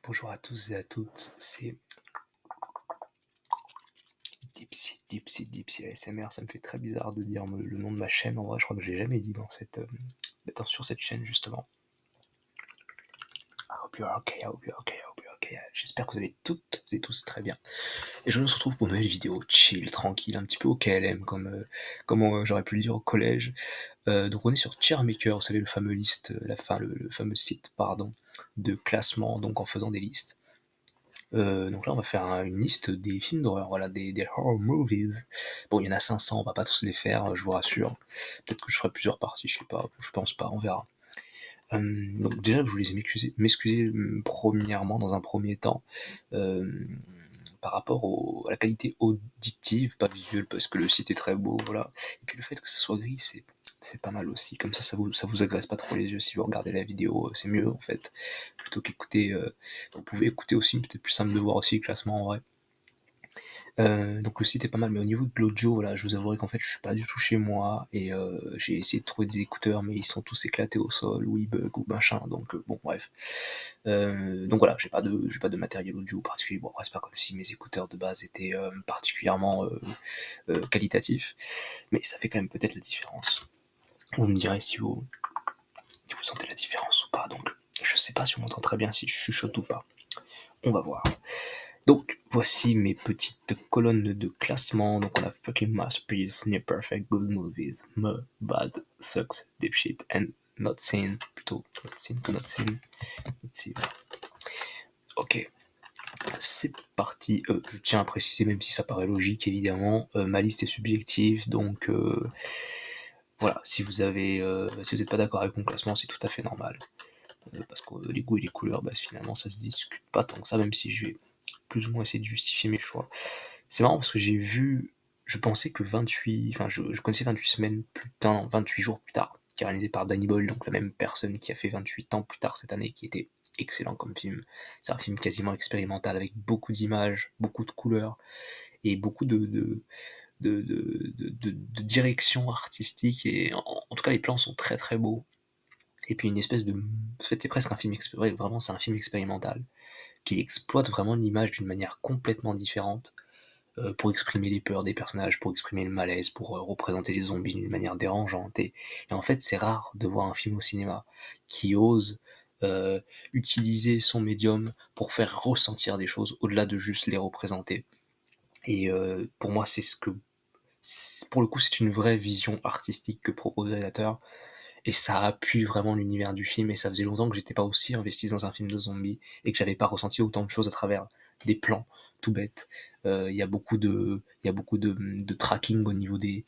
Bonjour à tous et à toutes, c'est Dipsy ASMR. Ça me fait très bizarre de dire le nom de ma chaîne. En vrai, je crois que je l'ai jamais dit sur cette chaîne justement. I hope you're okay, I hope you're okay, I hope you're okay. J'espère que vous allez toutes et tous très bien. Et je me retrouve pour une nouvelle vidéo chill, tranquille, un petit peu au KLM, comme j'aurais pu le dire au collège. Donc on est sur Chairmaker, vous savez, le fameux liste, le fameux site, pardon, de classement, donc en faisant des listes. Donc là, on va faire une liste des films d'horreur, voilà, des horror movies. Bon, il y en a 500, on va pas tous les faire, je vous rassure. Peut-être que je ferai plusieurs parties, je sais pas, je pense pas, on verra. Donc déjà, je voulais m'excuser premièrement, dans un premier temps, euh, par rapport à la qualité auditive, pas visuelle, parce que le site est très beau, voilà. Et puis le fait que ça soit gris, c'est pas mal aussi, comme ça vous agresse pas trop les yeux si vous regardez la vidéo, c'est mieux en fait, plutôt qu'écouter, vous pouvez écouter aussi, peut-être plus simple de voir aussi le classement en vrai. Donc le site est pas mal, mais au niveau de l'audio, voilà, je vous avouerai qu'en fait je suis pas du tout chez moi et j'ai essayé de trouver des écouteurs, mais ils sont tous éclatés au sol ou ils bug ou machin, donc bon bref. Donc voilà, j'ai pas de matériel audio particulier. Bon, après, c'est pas comme si mes écouteurs de base étaient particulièrement qualitatifs, mais ça fait quand même peut-être la différence. Vous me direz si vous sentez la différence ou pas. Donc je sais pas si on m'entend très bien, si je chuchote ou pas. On va voir. Donc, voici mes petites colonnes de classement. Donc, on a Fucking Masterpiece, Near Perfect, Good Movies, Me, Bad, Sucks, Dipshit, and Not Seen. Plutôt Not Seen que Not Seen. Not seen. Ok, c'est parti. Je tiens à préciser, même si ça paraît logique, évidemment, ma liste est subjective. Donc, voilà, si vous n'êtes pas d'accord avec mon classement, c'est tout à fait normal. Parce que les goûts et les couleurs, bah, finalement, ça se discute pas tant que ça, même si je vais plus ou moins essayer de justifier mes choix. C'est marrant parce que je pensais que 28, enfin je connaissais 28 semaines plus tard, 28 jours plus tard, qui est réalisé par Danny Boyle, donc la même personne qui a fait 28 ans plus tard cette année, qui était excellent comme film. C'est un film quasiment expérimental avec beaucoup d'images, beaucoup de couleurs et beaucoup de direction artistique, et en tout cas les plans sont très très beaux. Et puis une espèce de... En fait c'est presque un film expérimental, vraiment c'est un film expérimental, qui exploite vraiment l'image d'une manière complètement différente, pour exprimer les peurs des personnages, pour exprimer le malaise, pour représenter les zombies d'une manière dérangeante. Et en fait, c'est rare de voir un film au cinéma qui ose utiliser son médium pour faire ressentir des choses au-delà de juste les représenter. Et pour moi, pour le coup, c'est une vraie vision artistique que propose le réalisateur. Et ça appuie vraiment l'univers du film. Et ça faisait longtemps que j'étais pas aussi investi dans un film de zombies et que j'avais pas ressenti autant de choses à travers des plans tout bêtes. Il y a beaucoup de tracking au niveau des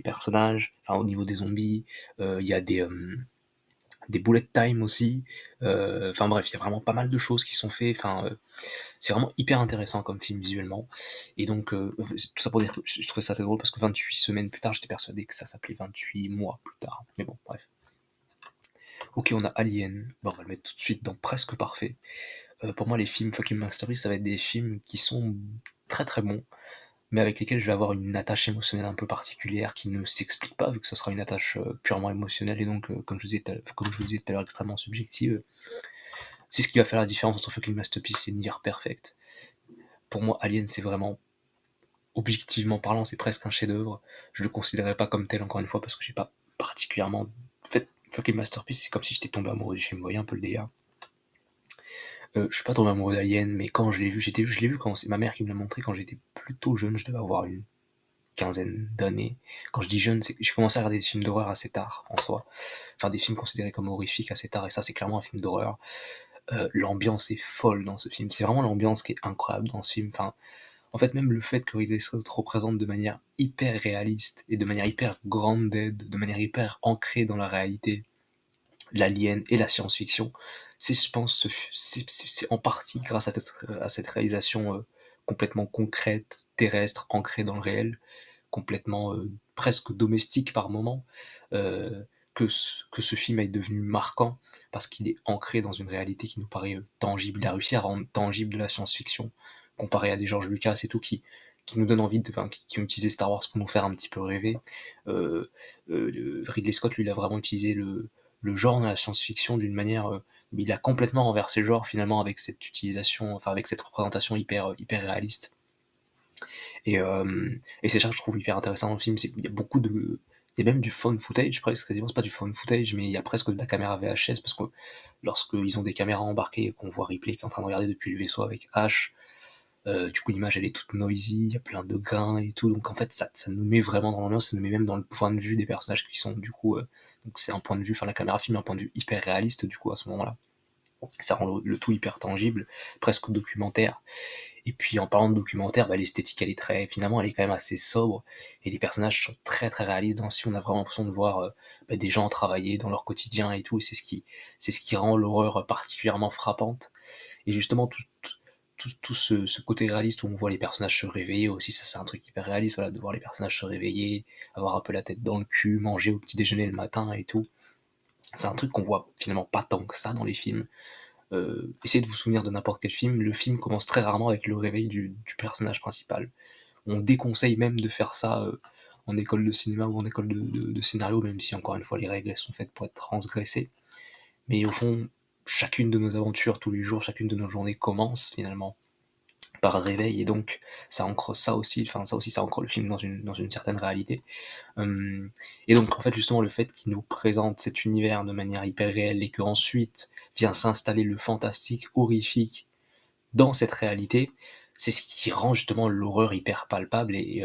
personnages, enfin au niveau des zombies. Il y a des bullet time aussi. Enfin bref, il y a vraiment pas mal de choses qui sont faites. Enfin, c'est vraiment hyper intéressant comme film visuellement. Et donc, tout ça pour dire que je trouvais ça très drôle parce que 28 semaines plus tard, j'étais persuadé que ça s'appelait 28 mois plus tard. Mais bon, bref. Ok, on a Alien. Bon, on va le mettre tout de suite dans presque parfait. Pour moi, les films Fucking Masterpiece, ça va être des films qui sont très très bons, mais avec lesquels je vais avoir une attache émotionnelle un peu particulière qui ne s'explique pas, vu que ce sera une attache purement émotionnelle et donc, comme je vous disais tout à l'heure, extrêmement subjective. C'est ce qui va faire la différence entre Fucking Masterpiece et Near Perfect. Pour moi, Alien, c'est vraiment, objectivement parlant, c'est presque un chef-d'œuvre. Je le considérerais pas comme tel, encore une fois, parce que j'ai pas particulièrement. En fait, Fucking Masterpiece, c'est comme si j'étais tombé amoureux du film, vous voyez un peu le délire. Je suis pas tombé amoureux d'Alien, mais quand je l'ai vu, je l'ai vu quand c'est ma mère qui me l'a montré quand j'étais plutôt jeune, je devais avoir une quinzaine d'années. Quand je dis jeune, c'est que j'ai commencé à regarder des films d'horreur assez tard, en soi. Enfin, des films considérés comme horrifiques assez tard, et ça, c'est clairement un film d'horreur. L'ambiance est folle dans ce film. C'est vraiment l'ambiance qui est incroyable dans ce film. Enfin, en fait, même le fait que Ridley Scott représente de manière hyper réaliste et de manière hyper grounded, de manière hyper ancrée dans la réalité, l'alien et la science-fiction, je pense, c'est en partie grâce à cette réalisation complètement concrète, terrestre, ancrée dans le réel, complètement presque domestique par moment, que ce film est devenu marquant, parce qu'il est ancré dans une réalité qui nous paraît tangible. Il a réussi à rendre tangible de la science-fiction, comparé à des George Lucas et tout, qui nous donne envie qui ont utilisé Star Wars pour nous faire un petit peu rêver. Ridley Scott, lui, il a vraiment utilisé le genre de la science-fiction d'une manière, il a complètement renversé le genre finalement avec cette utilisation, enfin avec cette représentation hyper réaliste. Et c'est ça que je trouve hyper intéressant dans le film, c'est qu'il y a beaucoup de il y a même du found footage presque, quasiment, c'est pas du found footage, mais il y a presque de la caméra VHS, parce que lorsqu'ils ont des caméras embarquées et qu'on voit Ripley qui est en train de regarder depuis le vaisseau avec Ash, du coup l'image elle est toute noisy, il y a plein de grains et tout, donc en fait ça nous met vraiment dans l'ambiance, ça nous met même dans le point de vue des personnages qui sont du coup, donc c'est un point de vue, enfin la caméra filme un point de vue hyper réaliste du coup à ce moment-là. Ça rend le tout hyper tangible, presque documentaire. Et puis en parlant de documentaire, l'esthétique elle est très, finalement elle est quand même assez sobre, et les personnages sont très très réalistes dans ce film. On a vraiment l'impression de voir des gens travailler dans leur quotidien et tout, et c'est ce qui rend l'horreur particulièrement frappante. Et justement tout ce côté réaliste où on voit les personnages se réveiller aussi, ça c'est un truc hyper réaliste, voilà, de voir les personnages se réveiller, avoir un peu la tête dans le cul, manger au petit déjeuner le matin et tout. C'est un truc qu'on voit finalement pas tant que ça dans les films. Essayez de vous souvenir de n'importe quel film, le film commence très rarement avec le réveil du personnage principal. On déconseille même de faire ça en école de cinéma ou en école de scénario, même si encore une fois les règles elles sont faites pour être transgressées. Mais au fond, chacune de nos aventures tous les jours, chacune de nos journées commence finalement par réveil, et donc ça ancre ça aussi, enfin ça aussi ça ancre le film dans une certaine réalité. Euh, et donc en fait justement le fait qu'il nous présente cet univers de manière hyper réelle et qu'ensuite vient s'installer le fantastique horrifique dans cette réalité, c'est ce qui rend justement l'horreur hyper palpable et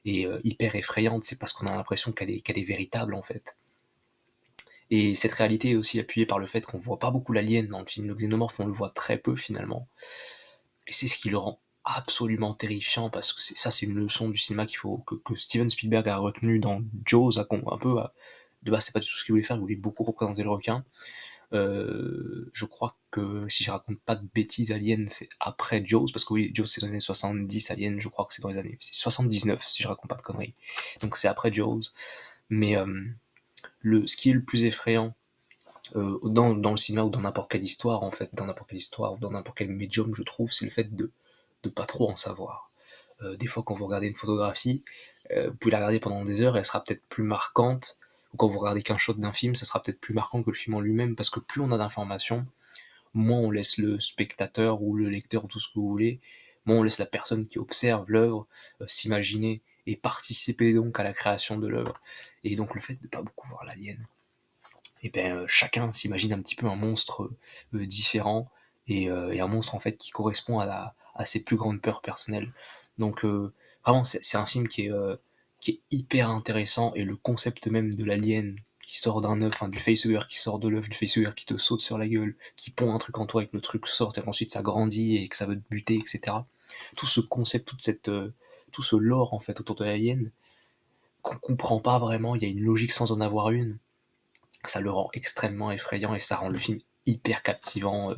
hyper effrayante. C'est parce qu'on a l'impression qu'elle est véritable en fait. Et cette réalité est aussi appuyée par le fait qu'on voit pas beaucoup l'alien dans le film. Le xénomorphe, on le voit très peu finalement. Et c'est ce qui le rend absolument terrifiant, parce que c'est une leçon du cinéma que Steven Spielberg a retenu dans Jaws, un peu. De base, c'est pas du tout ce qu'il voulait faire, il voulait beaucoup représenter le requin. Je crois que si je raconte pas de bêtises, Alien c'est après Jaws, parce que oui, Jaws c'est dans les années 70, Alien je crois que c'est dans les années c'est 79 si je raconte pas de conneries. Donc c'est après Jaws. Mais ce qui est le plus effrayant dans le cinéma ou dans n'importe quelle histoire, en fait, dans n'importe quelle histoire ou dans n'importe quel médium, je trouve, c'est le fait de pas trop en savoir. Des fois, quand vous regardez une photographie, vous pouvez la regarder pendant des heures et elle sera peut-être plus marquante, ou quand vous regardez qu'un shot d'un film, ça sera peut-être plus marquant que le film en lui-même, parce que plus on a d'informations, moins on laisse le spectateur ou le lecteur ou tout ce que vous voulez, moins on laisse la personne qui observe l'œuvre s'imaginer et participer donc à la création de l'œuvre. Et donc le fait de pas beaucoup voir l'alien, et chacun s'imagine un petit peu un monstre différent, et un monstre en fait qui correspond à ses plus grandes peurs personnelles. Donc vraiment c'est un film qui est hyper intéressant, et le concept même de l'alien qui sort d'un œuf, enfin du facehugger qui sort de l'œuf, du facehugger qui te saute sur la gueule, qui pond un truc en toi et que le truc sort et qu'ensuite ça grandit et que ça veut te buter, etc. Tout ce concept, tout ce lore en fait autour de l'alien qu'on comprend pas vraiment, il y a une logique sans en avoir une, ça le rend extrêmement effrayant et ça rend le film hyper captivant.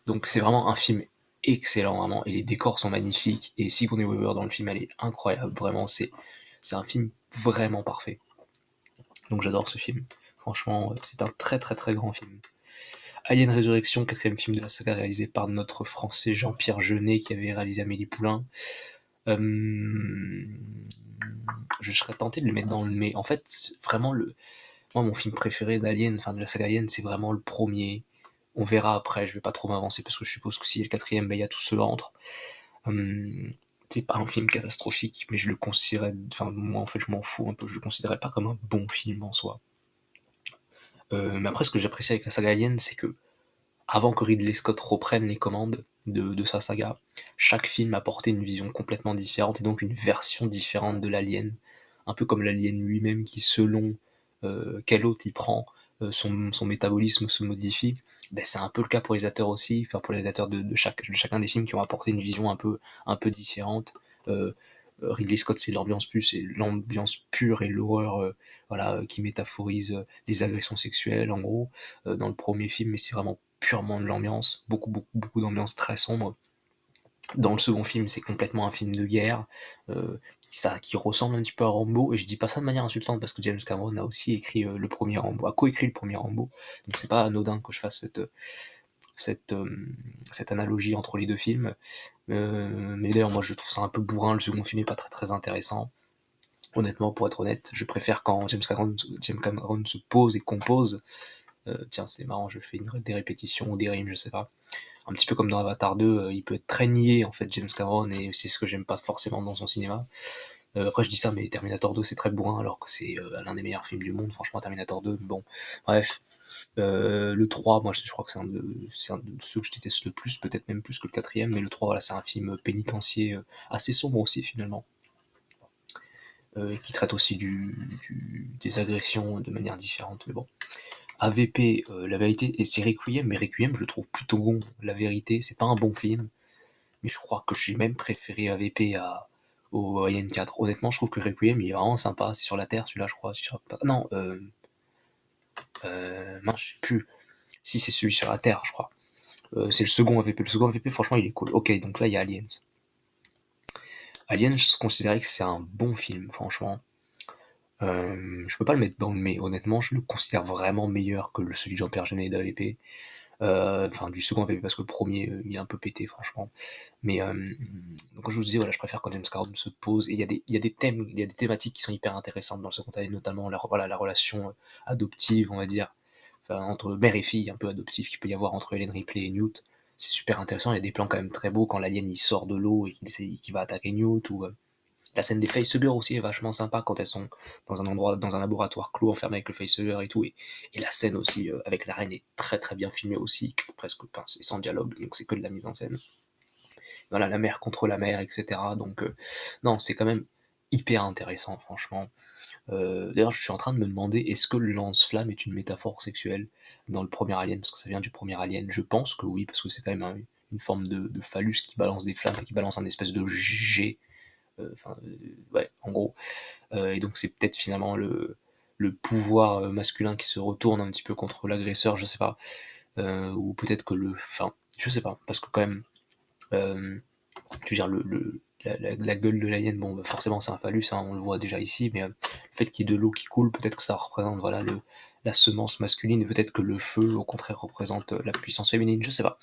Donc c'est vraiment un film excellent, vraiment, et les décors sont magnifiques, et Sigourney Weaver dans le film, elle est incroyable, vraiment, c'est un film vraiment parfait. Donc j'adore ce film. Franchement, c'est un très très très grand film. Alien Résurrection, quatrième film de la saga réalisé par notre français Jean-Pierre Jeunet qui avait réalisé Amélie Poulain. Euh, je serais tenté de le mettre dans le mais. En fait, vraiment, moi, mon film préféré d'Alien, enfin de la saga Alien, c'est vraiment le premier. On verra après, je vais pas trop m'avancer parce que je suppose que s'il y a le quatrième, il y a tout ce entre. C'est pas un film catastrophique, mais je le considérais, enfin moi en fait je m'en fous un peu, je le considérais pas comme un bon film en soi. Mais après, ce que j'apprécie avec la saga Alien, c'est que avant que Ridley Scott reprenne les commandes de sa saga, chaque film apportait une vision complètement différente et donc une version différente de l'alien, un peu comme l'alien lui-même qui, selon quel hôte il prend, son métabolisme se modifie. Ben, c'est un peu le cas pour les acteurs aussi, enfin pour les acteurs de chacun des films qui ont apporté une vision un peu différente. Euh, Ridley Scott, c'est l'ambiance pure et l'horreur, voilà, qui métaphorise les agressions sexuelles en gros dans le premier film, mais c'est vraiment purement de l'ambiance, beaucoup d'ambiance très sombre. Dans le second film, c'est complètement un film de guerre, qui ressemble un petit peu à Rambo, et je dis pas ça de manière insultante parce que James Cameron a aussi écrit le premier Rambo, a coécrit le premier Rambo, donc c'est pas anodin que je fasse cette, euh, cette analogie entre les deux films. Mais d'ailleurs, moi je trouve ça un peu bourrin, le second film est pas très très intéressant. Honnêtement, pour être honnête, je préfère quand James Cameron se pose et compose, Tiens, c'est marrant, je fais des répétitions ou des rimes, je sais pas. Un petit peu comme dans Avatar 2, il peut être très niais, en fait, James Cameron, et c'est ce que j'aime pas forcément dans son cinéma. Après je dis ça, mais Terminator 2 c'est très bourrin alors que c'est l'un des meilleurs films du monde, franchement Terminator 2, bon, bref. Le 3, moi je crois que c'est un de ceux que je déteste le plus, peut-être même plus que le quatrième, mais le 3 voilà, c'est un film pénitentiaire assez sombre aussi finalement, qui traite aussi des agressions de manière différente, mais bon. AVP, la vérité, et c'est Requiem, mais Requiem je le trouve plutôt bon, la vérité, c'est pas un bon film, mais je crois que j'ai même préféré AVP au Alien 4. Honnêtement, je trouve que Requiem, il est vraiment sympa. C'est sur la Terre, celui-là, je crois. Si je pas... Non, mince, je sais plus. Si, c'est celui sur la Terre, je crois. C'est le second AVP. Le second AVP, franchement, il est cool. Ok, donc là, il y a Aliens. Aliens, je considérais que c'est un bon film, franchement. Je peux pas le mettre dans le mais, honnêtement, je le considère vraiment meilleur que celui de Jean-Pierre Jeunet d'AVP. Enfin, du second AVP, parce que le premier, il est un peu pété, franchement. Mais donc comme je vous disais, voilà, je préfère quand James Cameron se pose. Et il y a des thèmes, il y a des thématiques qui sont hyper intéressantes dans le second Alien, notamment voilà, la relation adoptive, on va dire, enfin, entre mère et fille, un peu adoptive qu'il peut y avoir entre Ellen Ripley et Newt. C'est super intéressant. Il y a des plans quand même très beaux quand l'alien il sort de l'eau et qu'il va attaquer Newt, ou la scène des facehuggers aussi est vachement sympa quand elles sont dans un endroit, dans un laboratoire clos enfermé avec le facehugger et tout. Et la scène aussi avec la reine est très très bien filmée aussi, presque, enfin, c'est sans dialogue, donc c'est que de la mise en scène. Voilà, la mer contre la mer, etc. Donc non, c'est quand même hyper intéressant, franchement. D'ailleurs, je suis en train de me demander, est-ce que le lance-flamme est une métaphore sexuelle dans le premier Alien, parce que ça vient du premier Alien. Je pense que oui, parce que c'est quand même une forme de phallus qui balance des flammes, qui balance un espèce de jet. Enfin, ouais, en gros. Et donc c'est peut-être finalement le pouvoir masculin qui se retourne un petit peu contre l'agresseur, je sais pas. Ou peut-être que enfin, je sais pas, parce que quand même, tu veux dire, la gueule de l'alien, bon, bah, forcément c'est un phallus, hein, on le voit déjà ici, mais le fait qu'il y ait de l'eau qui coule, peut-être que ça représente voilà, la semence masculine, et peut-être que le feu, au contraire, représente la puissance féminine, je sais pas.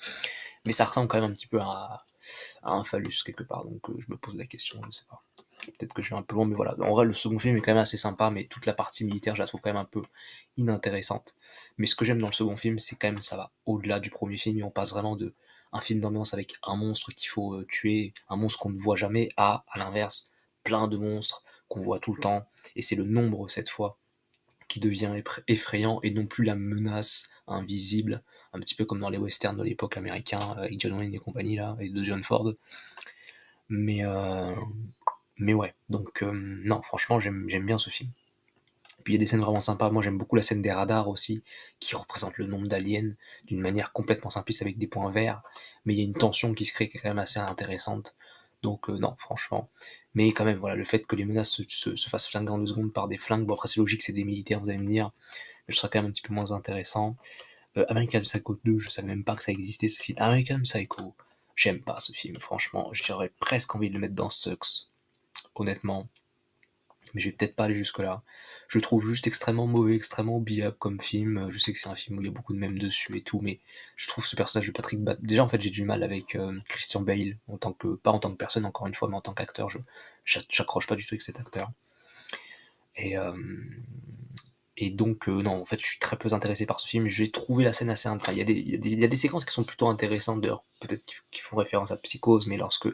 Mais ça ressemble quand même un petit peu à un phallus quelque part, donc je me pose la question, je sais pas. Peut-être que je suis un peu long, mais voilà. En vrai, le second film est quand même assez sympa, mais toute la partie militaire, je la trouve quand même un peu inintéressante. Mais ce que j'aime dans le second film, c'est quand même ça va au-delà du premier film, et on passe vraiment de un film d'ambiance avec un monstre qu'il faut tuer, un monstre qu'on ne voit jamais, à l'inverse, plein de monstres qu'on voit tout le temps, et c'est le nombre cette fois qui devient effrayant et non plus la menace invisible, un petit peu comme dans les westerns de l'époque américain avec John Wayne et compagnie là, et de John Ford. Mais mais ouais, donc non, franchement, j'aime bien ce film. Puis il y a des scènes vraiment sympas. Moi, j'aime beaucoup la scène des radars aussi, qui représente le nombre d'aliens d'une manière complètement simpliste avec des points verts. Mais il y a une tension qui se crée qui est quand même assez intéressante. Donc non, franchement. Mais quand même, voilà, le fait que les menaces se fassent flinguer en 2 secondes par des flingues, bon après c'est logique, c'est des militaires, vous allez me dire, mais je serais quand même un petit peu moins intéressant. American Psycho 2, je savais même pas que ça existait ce film. American Psycho, j'aime pas ce film, franchement. J'aurais presque envie de le mettre dans Sucks, honnêtement, mais je vais peut-être pas aller jusque-là. Je le trouve juste extrêmement mauvais, extrêmement oubliable comme film. Je sais que c'est un film où il y a beaucoup de mèmes dessus et tout, mais je trouve ce personnage de Patrick Déjà, en fait, j'ai du mal avec Christian Bale, pas en tant que personne, encore une fois, mais en tant qu'acteur. J'accroche pas du tout avec cet acteur. Et, euh, et donc, non, en fait, je suis très peu intéressé par ce film. J'ai trouvé la scène assez... Enfin, il y a des séquences qui sont plutôt intéressantes, d'ailleurs, peut-être qui font référence à Psychose, mais lorsque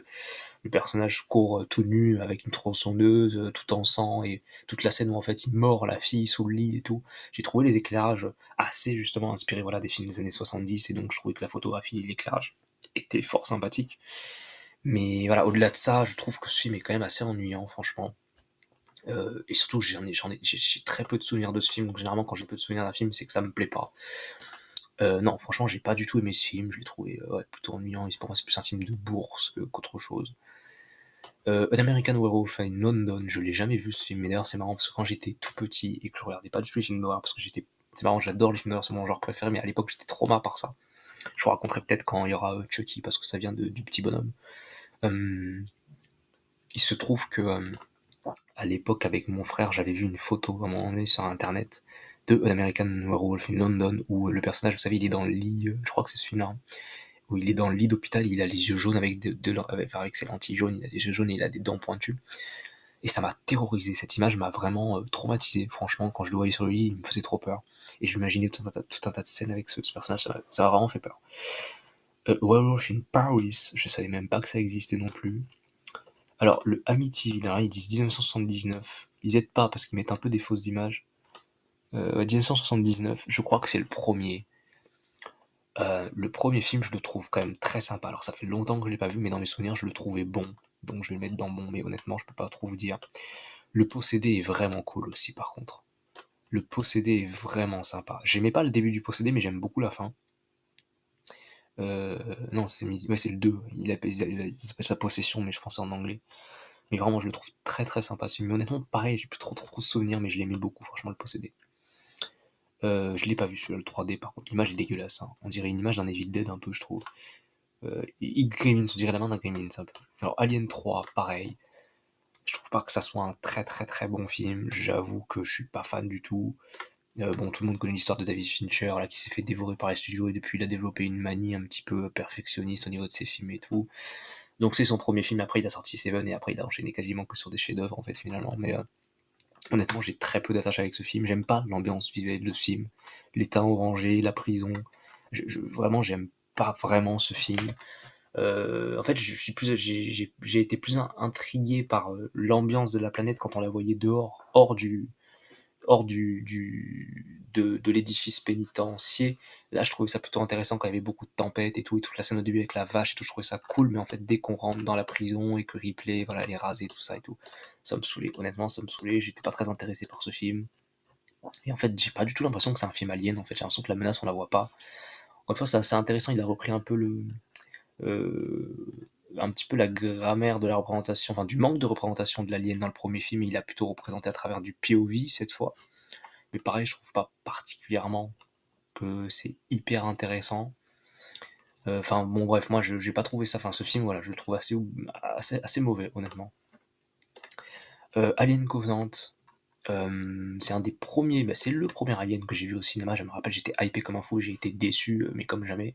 le personnage court tout nu avec une tronçonneuse, tout en sang, et toute la scène où en fait il mord la fille sous le lit et tout. J'ai trouvé les éclairages assez justement inspirés voilà, des films des années 70, et donc je trouvais que la photographie et l'éclairage étaient fort sympathiques. Mais voilà, au-delà de ça, je trouve que ce film est quand même assez ennuyant, franchement. Et surtout, j'ai très peu de souvenirs de ce film, donc généralement quand j'ai peu de souvenirs d'un film, c'est que ça me plaît pas. Non, franchement, j'ai pas du tout aimé ce film, je l'ai trouvé ouais, plutôt ennuyant, et pour moi c'est plus un film de bourse qu'autre chose. An American Werewolf in London, je l'ai jamais vu ce film, mais d'ailleurs c'est marrant parce que quand j'étais tout petit et que je regardais pas du tout les films d'horreur, parce que c'est marrant, j'adore les films d'horreur, c'est mon genre préféré, mais à l'époque j'étais trop marre par ça. Je vous raconterai peut-être quand il y aura Chucky, parce que ça vient du petit bonhomme. Euh, il se trouve que à l'époque avec mon frère, j'avais vu une photo à un moment donné sur internet de An American Werewolf in London, où le personnage, vous savez, il est dans le lit, je crois que c'est ce film-là, où il est dans le lit d'hôpital, il a les yeux jaunes avec ses lentilles jaunes, il a des yeux jaunes et il a des dents pointues. et ça m'a terrorisé. Cette image m'a vraiment traumatisé. Franchement, quand je le voyais sur le lit, il me faisait trop peur. Et je m'imaginais tout un tas de scènes avec ce personnage, ça m'a vraiment fait peur. Werewolf in Paris, je savais même pas que ça existait non plus. Alors, le Amityville, alors ils disent 1979. Ils aident pas parce qu'ils mettent un peu des fausses images. 1979, je crois que c'est le premier. Le premier film, je le trouve quand même très sympa. Alors, ça fait longtemps que je l'ai pas vu, mais dans mes souvenirs, je le trouvais bon. Donc, je vais le mettre dans bon, mais honnêtement, je peux pas trop vous dire. Le Possédé est vraiment cool aussi, par contre. Le Possédé est vraiment sympa. J'aimais pas le début du Possédé, mais j'aime beaucoup la fin. Non, c'est le 2. Il s'appelle sa possession, mais je pense en anglais. Mais vraiment, je le trouve très très sympa ce film. Mais honnêtement, pareil, j'ai plus trop de souvenirs, mais je l'aimais beaucoup, franchement, le Possédé. Je l'ai pas vu celui-là, le 3D, par contre, l'image est dégueulasse, hein. On dirait une image d'un Evil Dead un peu, je trouve. It Gremlins, on dirait la main d'un Gremlins un peu. Alors, Alien 3, pareil. Je trouve pas que ça soit un très très très bon film. J'avoue que je suis pas fan du tout. Bon, tout le monde connaît l'histoire de David Fincher, là, qui s'est fait dévorer par les studios, et depuis il a développé une manie un petit peu perfectionniste au niveau de ses films et tout. Donc c'est son premier film, après il a sorti Seven, et après il a enchaîné quasiment que sur des chefs-d'œuvre en fait finalement. Mais honnêtement, j'ai très peu d'attache avec ce film. J'aime pas l'ambiance visuelle de ce film, les teints orangés, la prison. Vraiment, j'aime pas vraiment ce film. En fait, j'ai été plus intrigué par l'ambiance de la planète quand on la voyait dehors, hors de l'édifice pénitentiaire. Là, je trouvais ça plutôt intéressant quand il y avait beaucoup de tempêtes et toute la scène au début avec la vache et tout, je trouvais ça cool, mais en fait, dès qu'on rentre dans la prison et que Ripley, voilà, elle est rasée, tout ça et tout, ça me saoulait, honnêtement, ça me saoulait, j'étais pas très intéressé par ce film. Et en fait, j'ai pas du tout l'impression que c'est un film alien, en fait, j'ai l'impression que la menace, on la voit pas. Encore une fois, c'est assez intéressant, il a repris un peu un petit peu la grammaire de la représentation, enfin du manque de représentation de l'alien dans le premier film, il a plutôt représenté à travers du POV cette fois. Mais pareil, je trouve pas particulièrement que c'est hyper intéressant. Enfin bon bref, moi j'ai pas trouvé ça, enfin ce film voilà, je le trouve assez mauvais honnêtement. Alien Covenant, c'est un des premiers, bah, c'est le premier Alien que j'ai vu au cinéma, je me rappelle j'étais hypé comme un fou, j'ai été déçu, mais comme jamais,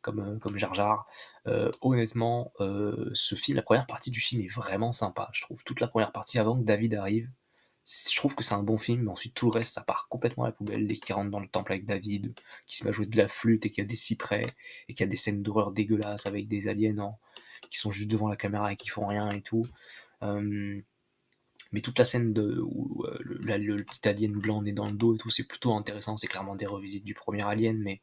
comme Jar Jar. Honnêtement, ce film, la première partie du film est vraiment sympa, je trouve. Toute la première partie avant que David arrive, je trouve que c'est un bon film, mais ensuite tout le reste, ça part complètement à la poubelle dès qu'il rentre dans le temple avec David, qui se met à jouer de la flûte et qu'il y a des cyprès, et qu'il y a des scènes d'horreur dégueulasses avec des aliens qui sont juste devant la caméra et qui font rien et tout. Euh, mais toute la scène où le petit alien blanc est dans le dos et tout, c'est plutôt intéressant, c'est clairement des revisites du premier Alien, mais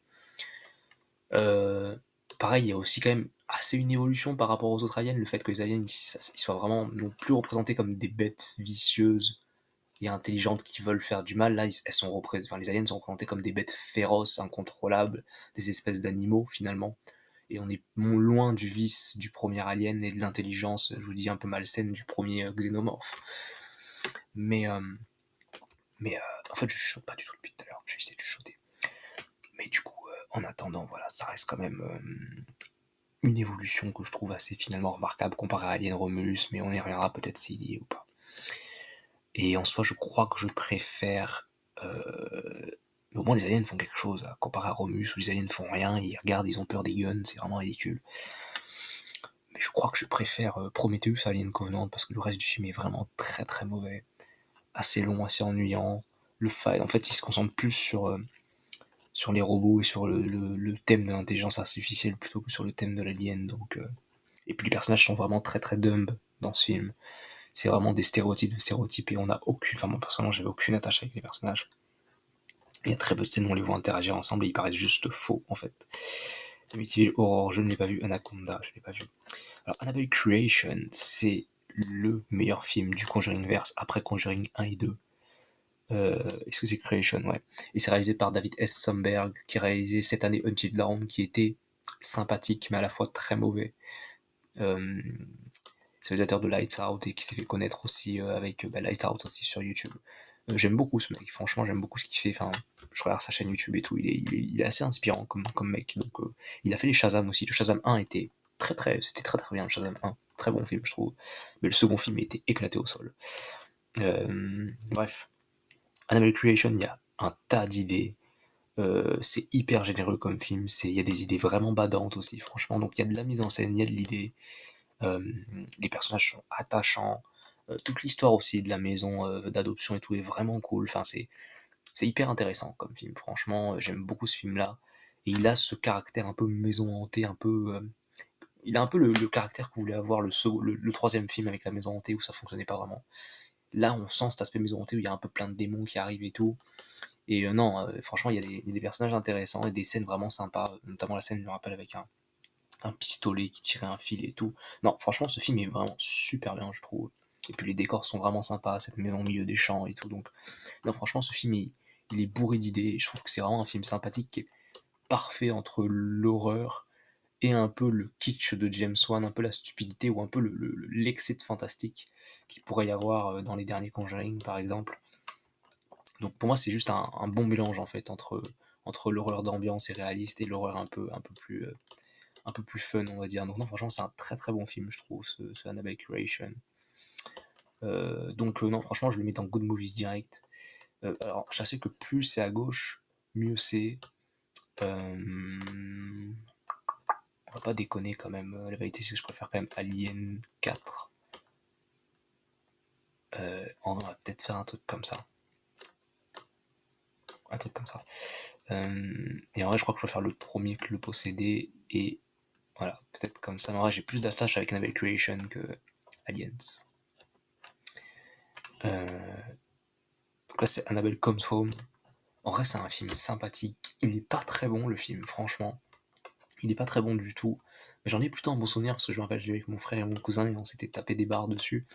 euh, pareil, il y a aussi quand même assez une évolution par rapport aux autres aliens, le fait que les aliens ils soient vraiment non plus représentés comme des bêtes vicieuses et intelligentes qui veulent faire du mal. Là, les aliens sont représentés comme des bêtes féroces, incontrôlables, des espèces d'animaux finalement. Et on est loin du vice du premier alien et de l'intelligence, je vous dis, un peu malsaine du premier xénomorphe. Mais, euh, mais en fait, je chuchote pas du tout depuis tout à l'heure. J'ai essayé de chuchoter. Mais du coup, en attendant, voilà, ça reste quand même une évolution que je trouve assez finalement remarquable comparé à Alien Romulus, mais on y reviendra peut-être s'il y est ou pas. Et en soi, je crois que je préfère. Mais au moins, les aliens font quelque chose. Comparé à Romulus, où les aliens font rien, ils regardent, ils ont peur des guns, c'est vraiment ridicule. Mais je crois que je préfère Prometheus à Alien Covenant, parce que le reste du film est vraiment très très mauvais. Assez long, assez ennuyant. En fait, il se concentre plus sur les robots et sur le thème de l'intelligence artificielle plutôt que sur le thème de l'alien. Et puis les personnages sont vraiment très très dumb dans ce film. C'est vraiment des stéréotypes de stéréotypes et on a aucune. Enfin, moi personnellement, j'avais aucune attache avec les personnages. Il y a très peu de scènes où on les voit interagir ensemble et ils paraissent juste faux en fait. Amityville Horror, je ne l'ai pas vu. Anaconda, je ne l'ai pas vu. Alors, Annabelle Creation, c'est le meilleur film du Conjuring Verse après Conjuring 1 et 2. Est-ce que c'est Creation? Ouais. Et c'est réalisé par David S. Sandberg, qui a réalisé cette année Until Dawn, qui était sympathique, mais à la fois très mauvais. Euh, c'est réalisateur de Lights Out et qui s'est fait connaître aussi avec Lights Out aussi sur YouTube. J'aime beaucoup ce mec, franchement, j'aime beaucoup ce qu'il fait. Enfin, je regarde sa chaîne YouTube et tout, il est assez inspirant comme mec. Donc, il a fait les Shazam aussi. Le Shazam 1 c'était très très bien, le Shazam 1. Très bon film, je trouve. Mais le second film était éclaté au sol. Bref. Annabelle Creation, il y a un tas d'idées. C'est hyper généreux comme film. Il y a des idées vraiment badantes aussi, franchement. Donc il y a de la mise en scène, il y a de l'idée. Les personnages sont attachants. Toute l'histoire aussi de la maison, d'adoption et tout est vraiment cool, enfin c'est hyper intéressant comme film, franchement, j'aime beaucoup ce film-là et il a ce caractère un peu maison hantée, un peu, il a un peu le caractère que voulait avoir le 3e film avec la maison hantée où ça fonctionnait pas vraiment. Là, on sent cet aspect maison hantée où il y a un peu plein de démons qui arrivent et tout et non, franchement, il y a des personnages intéressants et des scènes vraiment sympas, notamment la scène, je me rappelle, avec un pistolet qui tirait un fil et tout. Non, franchement, ce film est vraiment super bien, je trouve. Et puis les décors sont vraiment sympas, cette maison au milieu des champs et tout. Donc, non, franchement, ce film, il est bourré d'idées. Et je trouve que c'est vraiment un film sympathique qui est parfait entre l'horreur et un peu le kitsch de James Wan, un peu la stupidité ou un peu l'excès de fantastique qu'il pourrait y avoir dans les derniers Conjuring, par exemple. Donc pour moi, c'est juste un bon mélange en fait entre l'horreur d'ambiance et réaliste et l'horreur un peu plus fun, on va dire. Donc non, franchement, c'est un très très bon film, je trouve, ce Annabelle Creation. Donc non, franchement, je le mets dans Good Movies direct. Alors, je sais que plus c'est à gauche, mieux c'est. On va pas déconner quand même. La vérité, c'est que je préfère quand même Alien 4. On va peut-être faire un truc comme ça. Un truc comme ça. Et en vrai, je crois que je préfère le premier que le posséder. Et voilà, peut-être comme ça. Mais en vrai, j'ai plus d'attache avec Annabelle Creation que Aliens. Donc là, c'est Annabelle Comes Home. En vrai, c'est un film sympathique. Il est pas très bon, le film, franchement. Il est pas très bon du tout. Mais j'en ai plutôt un bon souvenir parce que je me rappelle, j'ai vu avec mon frère et mon cousin et on s'était tapé des barres dessus.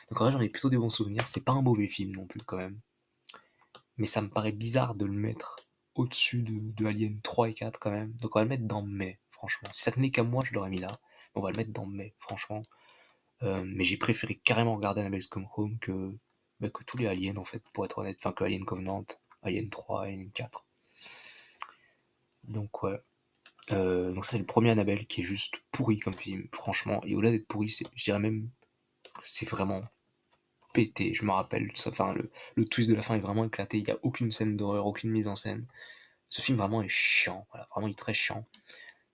Donc en vrai, j'en ai plutôt des bons souvenirs. C'est pas un mauvais film non plus, quand même. Mais ça me paraît bizarre de le mettre au-dessus de Alien 3 et 4 quand même. Donc on va le mettre dans mai, franchement. Si ça tenait qu'à moi, je l'aurais mis là. On va le mettre dans mai, franchement. Mais j'ai préféré carrément regarder Annabelle's Come Home que tous les Aliens, en fait, pour être honnête. Enfin, que Alien Covenant, Alien 3, Alien 4. Donc ouais. Donc ça c'est le premier Annabelle qui est juste pourri comme film, franchement. Et au-delà d'être pourri, je dirais même, c'est vraiment pété. Je me rappelle, enfin, le twist de la fin est vraiment éclaté. Il n'y a aucune scène d'horreur, aucune mise en scène. Ce film vraiment est chiant, voilà, vraiment il est très chiant.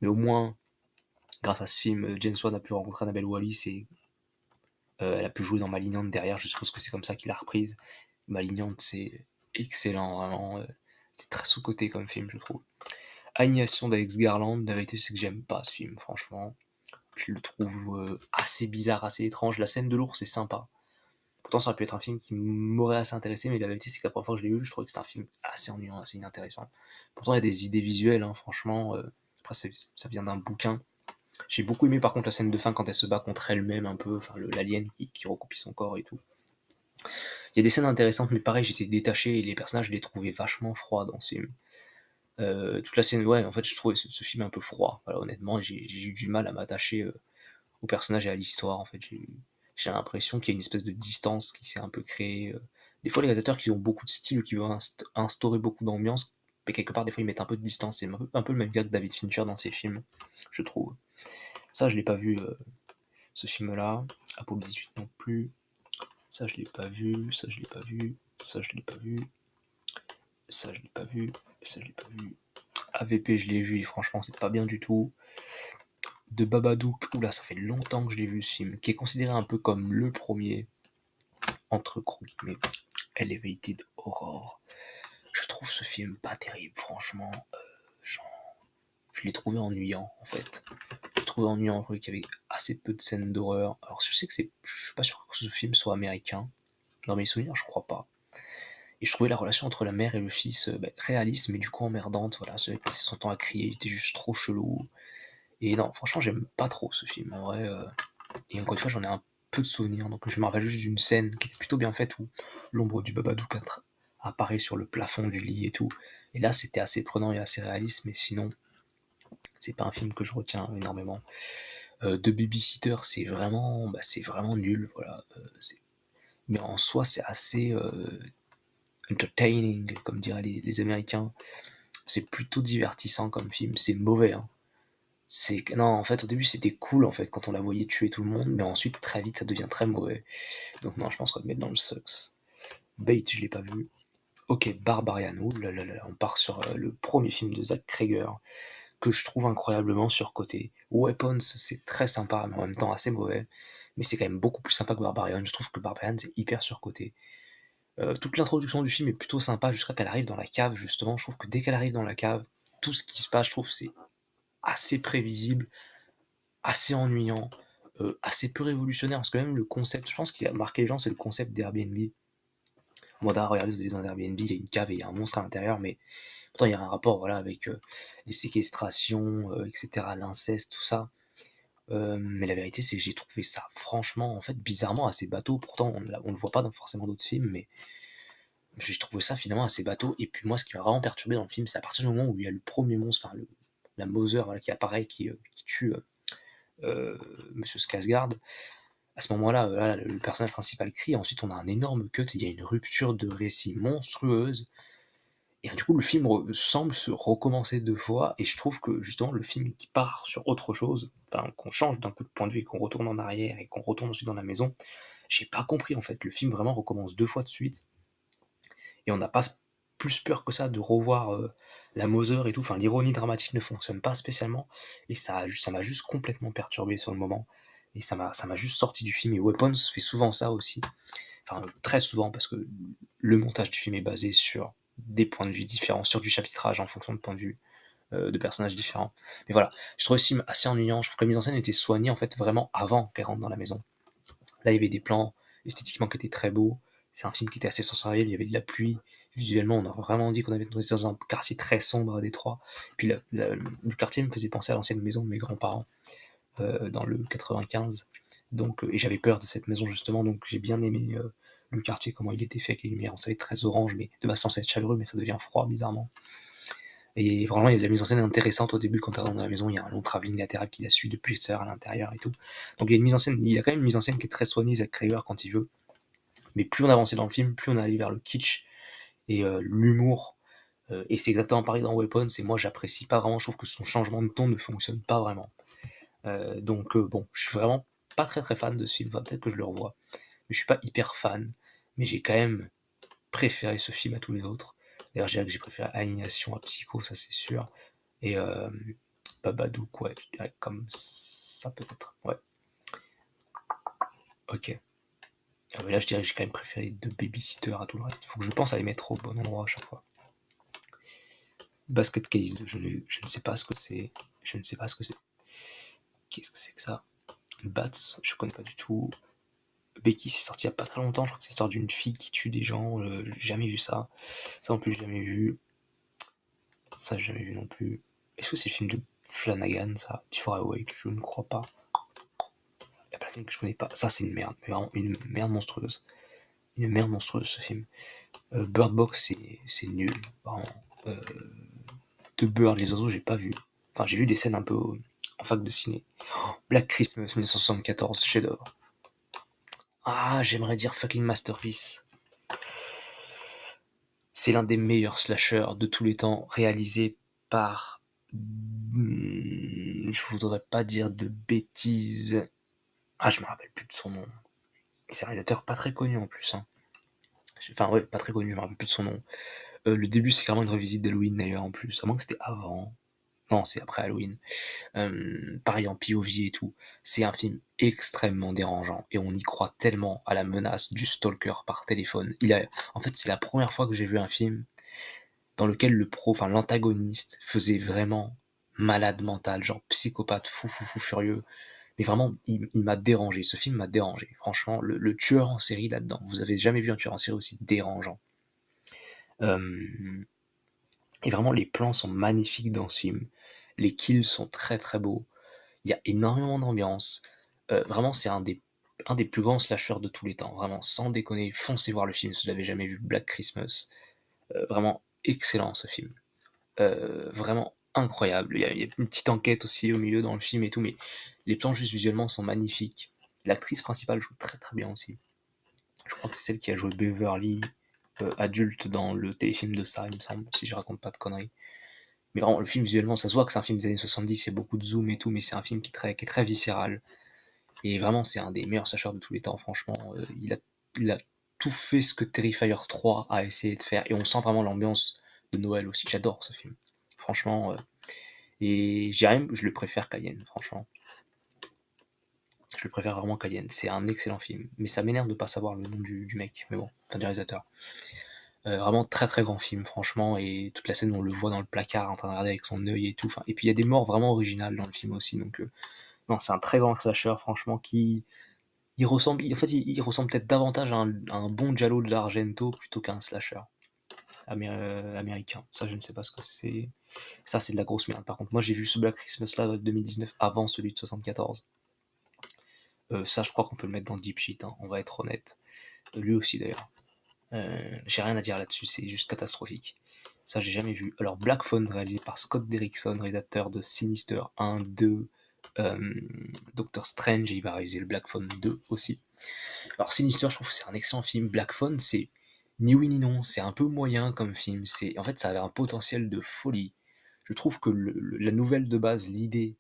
Mais au moins, grâce à ce film, James Wan a pu rencontrer Annabelle Wallis et elle a pu jouer dans Malignante derrière. Je suppose que c'est comme ça qu'il l'a reprise. Malignante, c'est excellent, vraiment. C'est très sous-coté comme film, je trouve. Annihilation d'Alex Garland, la vérité c'est que j'aime pas ce film, franchement. Je le trouve assez bizarre, assez étrange. La scène de l'ours est sympa. Pourtant, ça aurait pu être un film qui m'aurait assez intéressé, mais la vérité, c'est que la première fois que je l'ai vu, je trouvais que c'était un film assez ennuyant, assez inintéressant. Pourtant, il y a des idées visuelles, hein, franchement. Après, ça vient d'un bouquin. J'ai beaucoup aimé, par contre, la scène de fin quand elle se bat contre elle-même, un peu, enfin, l'alien qui recopie son corps et tout. Il y a des scènes intéressantes, mais pareil, j'étais détaché et les personnages, je les trouvais vachement froids dans ce film. Toute la scène, ouais, en fait, je trouvais ce film un peu froid. Voilà, honnêtement, j'ai eu du mal à m'attacher au personnage et à l'histoire. En fait, j'ai l'impression qu'il y a une espèce de distance qui s'est un peu créée. Des fois, les réalisateurs qui ont beaucoup de style, qui veulent instaurer beaucoup d'ambiance, mais quelque part, des fois, ils mettent un peu de distance. C'est un peu le même gars que David Fincher dans ses films, je trouve. Ça, je l'ai pas vu, ce film-là. Apollo 18 non plus. Ça, je l'ai pas vu. Ça, je l'ai pas vu. Ça, je l'ai pas vu. Ça, je l'ai pas vu. Ça, je l'ai pas vu. AVP, je l'ai vu et franchement, c'est pas bien du tout. De Babadook, oula, ça fait longtemps que je l'ai vu ce film, qui est considéré un peu comme le premier, entre gros guillemets, Elevated Horror. Je trouve ce film pas terrible, franchement. Genre, je l'ai trouvé ennuyant, en fait. Je l'ai trouvé ennuyant, qu'il y avait assez peu de scènes d'horreur. Alors, je sais que je suis pas sûr que ce film soit américain. Dans mes souvenirs, je crois pas. Et je trouvais la relation entre la mère et le fils réaliste, mais du coup emmerdante. Voilà, ce mec passait son temps à crier, il était juste trop chelou. Et non, franchement, j'aime pas trop ce film, en vrai. Et encore une fois, j'en ai un peu de souvenirs. Donc je me rappelle juste d'une scène qui était plutôt bien faite où l'ombre du Babadook apparaît sur le plafond du lit et tout. Et là, c'était assez prenant et assez réaliste, mais sinon, c'est pas un film que je retiens énormément. The Babysitter, c'est vraiment nul. Voilà. Mais en soi, c'est assez entertaining, comme diraient les Américains. C'est plutôt divertissant comme film. C'est mauvais, hein. Non, en fait, au début, c'était cool, en fait, quand on la voyait tuer tout le monde, mais ensuite, très vite, ça devient très mauvais. Donc non, je pense qu'on va le mettre dans le sucks. Bait, je l'ai pas vu. Ok, Barbarian, ouh là là là, on part sur le premier film de Zack Cregger, que je trouve incroyablement surcoté. Weapons, c'est très sympa, mais en même temps assez mauvais. mais c'est quand même beaucoup plus sympa que Barbarian. Je trouve que Barbarian, c'est hyper surcoté. Toute l'introduction du film est plutôt sympa jusqu'à qu'elle arrive dans la cave, justement. Je trouve que dès qu'elle arrive dans la cave, tout ce qui se passe, je trouve, c'est assez prévisible, assez ennuyant, assez peu révolutionnaire, parce que même le concept, je pense qu'il a marqué les gens, c'est le concept d'Airbnb. Moi, regardez, vous allez dans un Airbnb, il y a une cave et il y a un monstre à l'intérieur, mais pourtant il y a un rapport, voilà, avec les séquestrations, etc., l'inceste, tout ça. Mais la vérité, c'est que j'ai trouvé ça franchement, en fait, bizarrement assez bateau. Pourtant, on le voit pas dans forcément d'autres films, mais j'ai trouvé ça finalement assez bateau. Et puis moi, ce qui m'a vraiment perturbé dans le film, c'est à partir du moment où il y a le premier monstre, enfin la Mother, voilà, qui apparaît, qui tue Monsieur Skarsgård. À ce moment-là, voilà, le personnage principal crie. Ensuite, on a un énorme cut. Il y a une rupture de récit monstrueuse. Et du coup, le film semble se recommencer deux fois, et je trouve que justement le film qui part sur autre chose, enfin qu'on change d'un coup de point de vue et qu'on retourne en arrière et qu'on retourne ensuite dans la maison, j'ai pas compris en fait. Le film vraiment recommence deux fois de suite, et on n'a pas plus peur que ça de revoir la Mother et tout. Enfin, l'ironie dramatique ne fonctionne pas spécialement, et ça m'a juste complètement perturbé sur le moment, et ça m'a juste sorti du film. Et Weapons fait souvent ça aussi, enfin très souvent, parce que le montage du film est basé sur des points de vue différents, sur du chapitrage en fonction de points de vue de personnages différents. Mais voilà, je trouve ce film assez ennuyant. Je trouve que la mise en scène était soignée en fait vraiment avant qu'elle rentre dans la maison. Là, il y avait des plans esthétiquement qui étaient très beaux. C'est un film qui était assez sensoriel. Il y avait de la pluie. Visuellement, on a vraiment dit qu'on était dans un quartier très sombre à Détroit. Puis le quartier me faisait penser à l'ancienne maison de mes grands-parents dans le 95. Donc, et j'avais peur de cette maison justement, donc j'ai bien aimé le quartier, comment il était fait avec les lumières. On savait très orange, mais de base censé être chaleureux, mais ça devient froid bizarrement. Et vraiment, il y a de la mise en scène intéressante au début quand tu rentres dans la maison. Il y a un long travelling latéral qui la suit depuis à l'intérieur et tout. Donc il y a une mise en scène, il y a quand même une mise en scène qui est très soignée, Zack Craver quand il veut. Mais plus on avançait dans le film, plus on allait vers le kitsch et l'humour. Et c'est exactement pareil dans Weapons. Et moi, j'apprécie pas vraiment. Je trouve que son changement de ton ne fonctionne pas vraiment. Donc bon, je suis vraiment pas très très fan de ce film. Enfin, peut-être que je le revois, mais je suis pas hyper fan. Mais j'ai quand même préféré ce film à tous les autres. D'ailleurs, je dirais que j'ai préféré Alignation à Psycho, ça c'est sûr. Et Babadook, ouais, je dirais comme ça peut-être. Ouais, ok. Là, je dirais que j'ai quand même préféré The Babysitter à tout le reste. Il faut que je pense à les mettre au bon endroit à chaque fois. Basket Case, je ne sais pas ce que c'est. Je ne sais pas ce que c'est. Qu'est-ce que c'est que ça? Bats, je connais pas du tout. Becky, c'est sorti il y a pas très longtemps. Je crois que c'est l'histoire d'une fille qui tue des gens. J'ai jamais vu ça. Ça, en plus, j'ai jamais vu. Ça, j'ai jamais vu non plus. Est-ce que c'est le film de Flanagan, ça? Before I Wake? Je ne crois pas. Il y a plein de films que je connais pas. Ça, c'est une merde. Mais vraiment, une merde monstrueuse. Une merde monstrueuse, ce film. Bird Box, c'est nul. Vraiment. The Bird, les oiseaux, j'ai pas vu. Enfin, j'ai vu des scènes un peu en fac de ciné. Black Christmas, 1974, chef-d'œuvre. Ah, j'aimerais dire fucking masterpiece. C'est l'un des meilleurs slashers de tous les temps, réalisé par... Je voudrais pas dire de bêtises. Ah, je me rappelle plus de son nom. C'est un réalisateur pas très connu en plus. Hein. Enfin, ouais, pas très connu, je me rappelle plus de son nom. Le début, c'est carrément une revisite d'Halloween d'ailleurs en plus. À moins que c'était avant. Non, c'est après Halloween. Pareil en POV et tout. C'est un film extrêmement dérangeant et on y croit tellement à la menace du stalker par téléphone. En fait, c'est la première fois que j'ai vu un film dans lequel l'antagoniste faisait vraiment malade mental, genre psychopathe, fou furieux. Mais vraiment, il m'a dérangé. Ce film m'a dérangé. Franchement, le tueur en série là-dedans. Vous avez jamais vu un tueur en série aussi dérangeant. Euh, et vraiment, les plans sont magnifiques dans ce film. Les kills sont très très beaux. Il y a énormément d'ambiance. Vraiment, c'est un des plus grands slashers de tous les temps. Vraiment, sans déconner, foncez voir le film si vous l'avez jamais vu, Black Christmas. Vraiment excellent ce film. Vraiment incroyable. Il y a une petite enquête aussi au milieu dans le film et tout, mais les plans juste visuellement sont magnifiques. L'actrice principale joue très très bien aussi. Je crois que c'est celle qui a joué Beverly adulte dans le téléfilm de ça, il me semble, si je raconte pas de conneries. Mais vraiment, le film visuellement, ça se voit que c'est un film des années 70, il y a beaucoup de zoom et tout, mais c'est un film qui est très viscéral. Et vraiment, c'est un des meilleurs slashers de tous les temps, franchement. Il a tout fait ce que Terrifier 3 a essayé de faire, et on sent vraiment l'ambiance de Noël aussi. J'adore ce film. Franchement, et je le préfère qu'Alien, franchement. je le préfère vraiment qu'Alien. C'est un excellent film, mais ça m'énerve de pas savoir le nom du mec, mais bon, enfin du réalisateur. Vraiment très très grand film, franchement, et toute la scène où on le voit dans le placard en train de regarder avec son œil et tout. Enfin, et puis il y a des morts vraiment originales dans le film aussi, donc non, c'est un très grand slasher, franchement, qui en fait, il ressemble peut-être davantage à un bon giallo de l'Argento plutôt qu'un slasher américain. Ça, je ne sais pas ce que c'est. Ça, c'est de la grosse merde. Par contre, moi, j'ai vu ce Black Christmas là de 2019 avant celui de 74. Ça, je crois qu'on peut le mettre dans Deep Shit, hein, on va être honnête. Lui aussi, d'ailleurs. J'ai rien à dire là-dessus, c'est juste catastrophique. Ça, j'ai jamais vu. Alors, Black Phone, réalisé par Scott Derrickson, réalisateur de Sinister 1, 2, Doctor Strange, et il va réaliser le Black Phone 2 aussi. Alors, Sinister, je trouve que c'est un excellent film. Black Phone, c'est ni oui ni non, c'est un peu moyen comme film. En fait, ça avait un potentiel de folie. Je trouve que la nouvelle de base, l'idée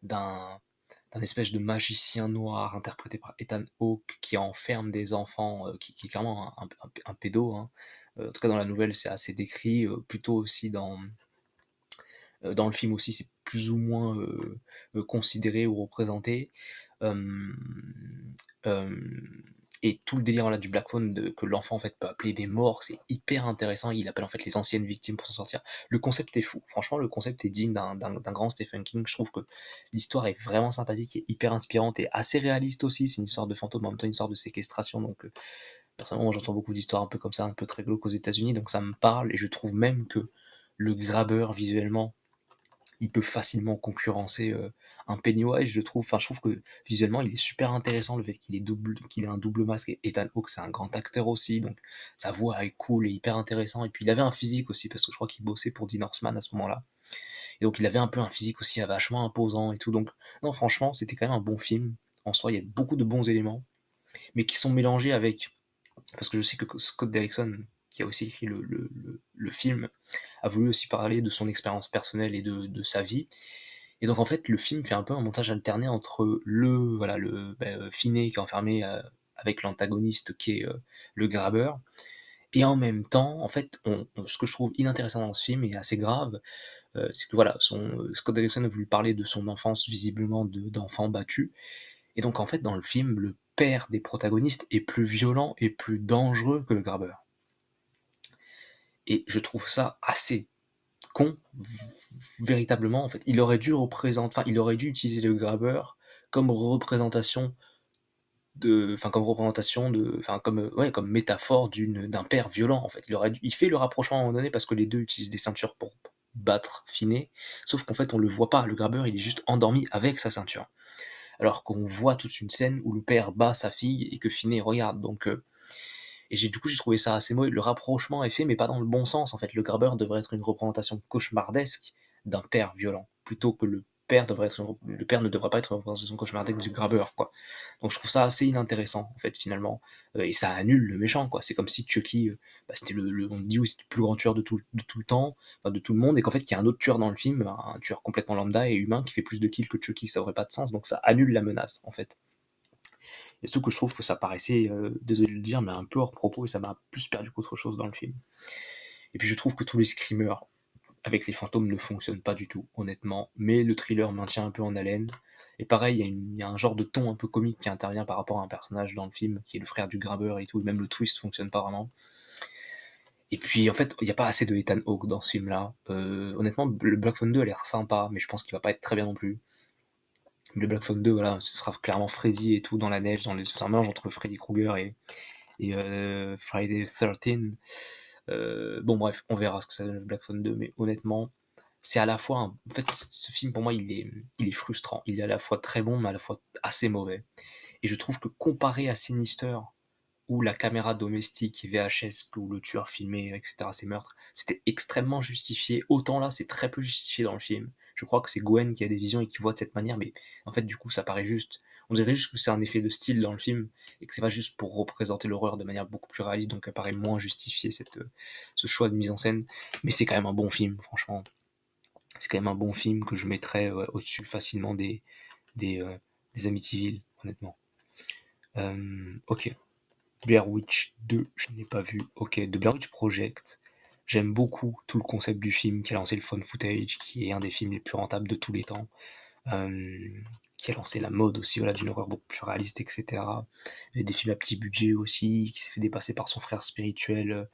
d'un espèce de magicien noir interprété par Ethan Hawke qui enferme des enfants, qui est clairement un pédo, hein. En tout cas dans la nouvelle c'est assez décrit, plutôt aussi dans le film aussi c'est plus ou moins considéré ou représenté. Euh, euh, et tout le délire là, du Black Phone, que l'enfant en fait peut appeler des morts, c'est hyper intéressant. Il appelle en fait les anciennes victimes pour s'en sortir. Le concept est fou. Franchement, le concept est digne d'un grand Stephen King. Je trouve que l'histoire est vraiment sympathique et hyper inspirante et assez réaliste aussi. C'est une histoire de fantôme, en même temps une histoire de séquestration. Donc, personnellement, moi j'entends beaucoup d'histoires un peu comme ça, un peu très glauques aux États-Unis. Donc, ça me parle et je trouve même que le grabbeur visuellement il peut facilement concurrencer un Pennywise, je trouve. Enfin, je trouve que visuellement, il est super intéressant, le fait qu'il ait un double masque. Et Ethan Hawke, c'est un grand acteur aussi, donc sa voix est cool et hyper intéressant. Et puis, il avait un physique aussi, parce que je crois qu'il bossait pour Dean Northman à ce moment-là. Et donc, il avait un peu un physique aussi vachement imposant et tout. Donc, non, franchement, c'était quand même un bon film. En soi, il y a beaucoup de bons éléments, mais qui sont mélangés avec parce que je sais que Scott Derrickson, qui a aussi écrit le film, a voulu aussi parler de son expérience personnelle et de sa vie. Et donc en fait, le film fait un peu un montage alterné entre Finney qui est enfermé avec l'antagoniste qui est le grabbeur. Et en même temps, en fait, ce que je trouve inintéressant dans ce film et assez grave, c'est que voilà, Scott Derrickson a voulu parler de son enfance visiblement d'enfant battu, et donc en fait dans le film, le père des protagonistes est plus violent et plus dangereux que le grabbeur. Et je trouve ça assez con, véritablement en fait. Il aurait dû utiliser le grabbeur comme représentation comme métaphore d'un père violent en fait. Il fait le rapprochement à un moment donné parce que les deux utilisent des ceintures pour battre Finet, sauf qu'en fait on le voit pas. Le grabbeur il est juste endormi avec sa ceinture alors qu'on voit toute une scène où le père bat sa fille et que Finet regarde. Donc, du coup, j'ai trouvé ça assez mauvais. Le rapprochement est fait, mais pas dans le bon sens. En fait, le grabbeur devrait être une représentation cauchemardesque d'un père violent, plutôt que le père ne devrait pas être une représentation cauchemardesque du grabbeur, quoi. Donc, je trouve ça assez inintéressant, en fait, finalement. Et ça annule le méchant, quoi. C'est comme si Chucky, c'était on dit oui, c'est le plus grand tueur de tout le temps, enfin, de tout le monde, et qu'en fait, il y a un autre tueur dans le film, un tueur complètement lambda et humain qui fait plus de kills que Chucky, ça aurait pas de sens. Donc, ça annule la menace, en fait. Et surtout que je trouve que ça paraissait, désolé de le dire, mais un peu hors propos et ça m'a plus perdu qu'autre chose dans le film. Et puis je trouve que tous les screamers avec les fantômes ne fonctionnent pas du tout, honnêtement, mais le thriller maintient un peu en haleine. Et pareil, il y a un genre de ton un peu comique qui intervient par rapport à un personnage dans le film, qui est le frère du grabbeur et tout, et même le twist fonctionne pas vraiment. Et puis en fait, il n'y a pas assez de Ethan Hawke dans ce film-là. Honnêtement, le Black Phone 2 a l'air sympa, mais je pense qu'il va pas être très bien non plus. Le Black Phone 2, voilà, ce sera clairement Freddy et tout dans la neige, c'est un mélange entre Freddy Krueger et Friday 13. Bon bref, on verra ce que ça donne le Black Phone 2, mais honnêtement, c'est à la fois en fait ce film pour moi il est frustrant, il est à la fois très bon mais à la fois assez mauvais. Et je trouve que comparé à Sinister où la caméra domestique VHS où le tueur filmait etc ses meurtres, c'était extrêmement justifié, autant là c'est très peu justifié dans le film. Je crois que c'est Gwen qui a des visions et qui voit de cette manière, mais en fait du coup ça paraît juste, on dirait juste que c'est un effet de style dans le film et que c'est pas juste pour représenter l'horreur de manière beaucoup plus réaliste, donc ça paraît moins justifié ce choix de mise en scène. Mais c'est quand même un bon film, franchement. C'est quand même un bon film que je mettrais au-dessus facilement des, euh, des Amityville, honnêtement. Ok. Blair Witch 2, je n'ai pas vu. Ok, The Blair Witch Project. J'aime beaucoup tout le concept du film qui a lancé le phone footage, qui est un des films les plus rentables de tous les temps. qui a lancé la mode aussi, voilà, d'une horreur beaucoup plus réaliste, et cetera. Et des films à petit budget aussi, qui s'est fait dépasser par son frère spirituel,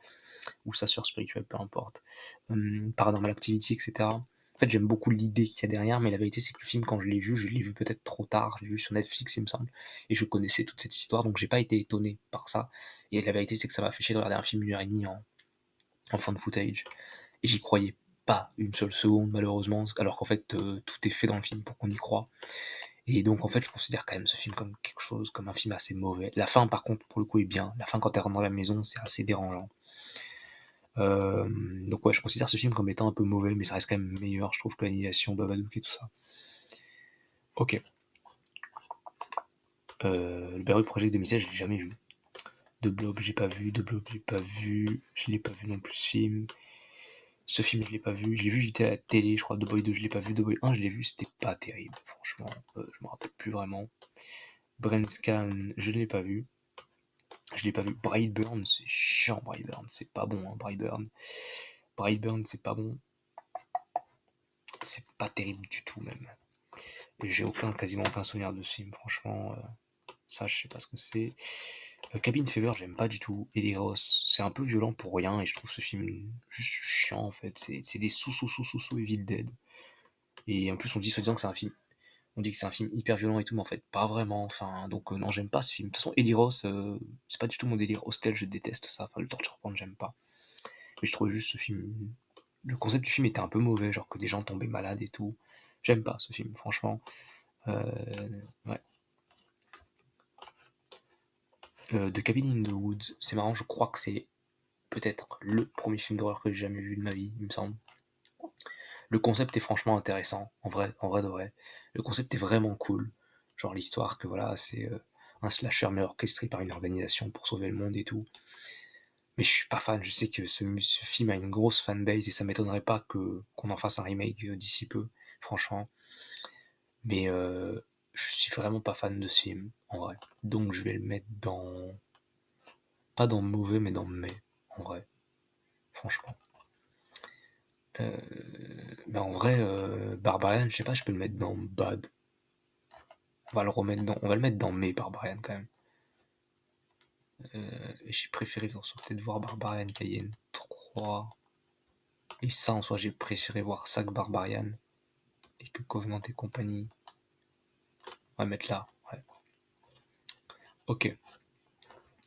ou sa sœur spirituelle, peu importe. Paranormal Activity, et cetera. En fait, j'aime beaucoup l'idée qu'il y a derrière, mais la vérité, c'est que le film, quand je l'ai vu peut-être trop tard, je l'ai vu sur Netflix, il me semble, et je connaissais toute cette histoire, donc j'ai pas été étonné par ça. Et la vérité, c'est que ça m'a fait chier de regarder un film d'une heure et demie en fan footage. Et j'y croyais pas une seule seconde, malheureusement, alors qu'en fait, tout est fait dans le film pour qu'on y croie. Et donc, en fait, je considère quand même ce film comme quelque chose, comme un film assez mauvais. La fin, par contre, pour le coup, est bien. La fin, quand elle rentre dans la maison, c'est assez dérangeant. Donc ouais, je considère ce film comme étant un peu mauvais, mais ça reste quand même meilleur, je trouve, que l'annihilation, Babadook et tout ça. Ok. Le Blair Witch Project 2016, je l'ai jamais vu. De Blob, j'ai pas vu. De Blob, j'ai pas vu. Je l'ai pas vu non plus, ce film. Ce film, je l'ai pas vu. Je l'ai vu vite à la télé, je crois. The Boy 2, je l'ai pas vu. The Boy 1, je l'ai vu, c'était pas terrible, franchement. Je me rappelle plus vraiment. Brainscan, je l'ai pas vu. Je l'ai pas vu. Brightburn, c'est chiant, Brightburn. C'est pas bon, hein, Brightburn. Brightburn, c'est pas bon. C'est pas terrible du tout, même. Et j'ai quasiment aucun souvenir de ce film, franchement. Ça, je sais pas ce que c'est. Cabin Fever, j'aime pas du tout. Eleros, c'est un peu violent pour rien, et je trouve ce film juste chiant, en fait. C'est des sous Evil Dead. Et en plus, on dit soi-disant que c'est un film. On dit que c'est un film hyper violent et tout, mais en fait, pas vraiment. Enfin, donc non, j'aime pas ce film. De toute façon, Eleros, c'est pas du tout mon délire. Hostel, je déteste ça. Enfin, le torture porn, j'aime pas. Mais je trouvais juste ce film. Le concept du film était un peu mauvais, genre que des gens tombaient malades et tout. J'aime pas ce film, franchement. Euh, ouais. The Cabin in the Woods, c'est marrant, je crois que c'est peut-être le premier film d'horreur que j'ai jamais vu de ma vie, il me semble. Le concept est franchement intéressant, en vrai de vrai. Le concept est vraiment cool. Genre l'histoire que voilà, c'est un slasher mais orchestré par une organisation pour sauver le monde et tout. Mais je suis pas fan, je sais que ce film a une grosse fanbase et ça m'étonnerait pas qu'on en fasse un remake d'ici peu, franchement. Mais je suis vraiment pas fan de ce film, en vrai. Donc je vais le mettre dans... Pas dans mauvais, mais dans mais, en vrai. Franchement. En vrai, Barbarian, je sais pas, je peux le mettre dans bad. On va le mettre dans mais Barbarian quand même. J'ai préféré peut-être voir Barbarian Cayenne 3. Et ça en soi, j'ai préféré voir Sac Barbarian et que Covenant et compagnie. On va mettre là. Ouais. Ok.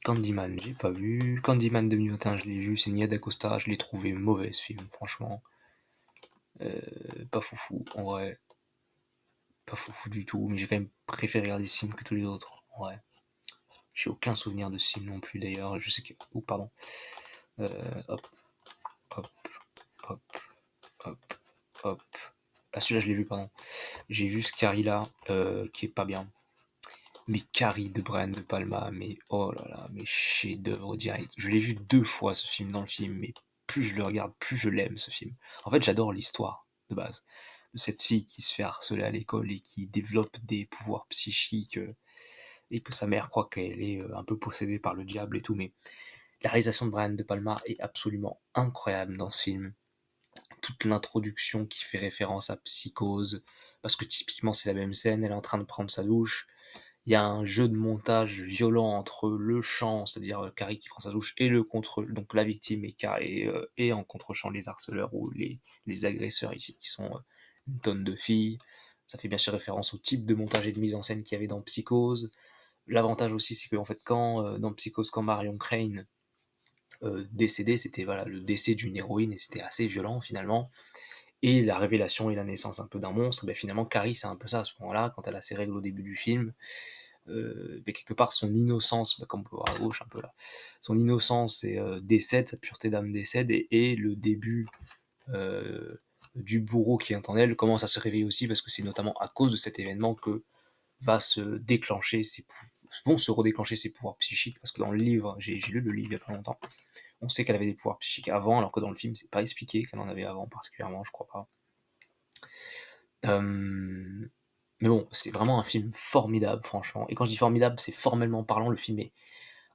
Candyman, j'ai pas vu. Candyman 2021, je l'ai vu. C'est Nia d'Acosta, je l'ai trouvé mauvais ce film, franchement. Pas foufou, en vrai. Pas foufou du tout, mais j'ai quand même préféré regarder ce film que tous les autres. Ouais. J'ai aucun souvenir de ce film non plus d'ailleurs. Je sais que. Oh, pardon. Hop, hop, hop, hop, hop. Ah, celui-là, je l'ai vu, pardon. J'ai vu ce Carrie là, qui est pas bien. Mais Carrie de Brian De Palma, mais oh là là, mais chef-d'œuvre direct. Je l'ai vu 2 fois ce film dans le film, mais plus je le regarde, plus je l'aime ce film. En fait, j'adore l'histoire de base de cette fille qui se fait harceler à l'école et qui développe des pouvoirs psychiques et que sa mère croit qu'elle est un peu possédée par le diable et tout, mais la réalisation de Brian De Palma est absolument incroyable dans ce film. Toute l'introduction qui fait référence à Psychose, parce que typiquement c'est la même scène, elle est en train de prendre sa douche, il y a un jeu de montage violent entre le chant, c'est-à-dire Carrie qui prend sa douche, et le contre, donc la victime et en contre-champ les harceleurs ou les agresseurs ici qui sont une tonne de filles. Ça fait bien sûr référence au type de montage et de mise en scène qu'il y avait dans Psychose. L'avantage aussi, c'est que en fait, dans Psychose, quand Marion Crane décédée, c'était voilà, le décès d'une héroïne et c'était assez violent finalement. Et la révélation et la naissance un peu d'un monstre, ben, finalement, Carrie, c'est un peu ça à ce moment-là, quand elle a ses règles au début du film. Mais quelque part, son innocence, ben, comme on peut voir à gauche un peu là, son innocence décède, sa pureté d'âme décède, et le début euh, du bourreau qui est en elle commence à se réveiller aussi, parce que c'est notamment à cause de cet événement que va se déclencher vont se redéclencher ses pouvoirs psychiques, parce que dans le livre, j'ai lu le livre il y a pas longtemps, on sait qu'elle avait des pouvoirs psychiques avant, alors que dans le film, c'est pas expliqué qu'elle en avait avant particulièrement, je crois pas. Euh, mais bon, c'est vraiment un film formidable, franchement. Et quand je dis formidable, c'est formellement parlant, le film est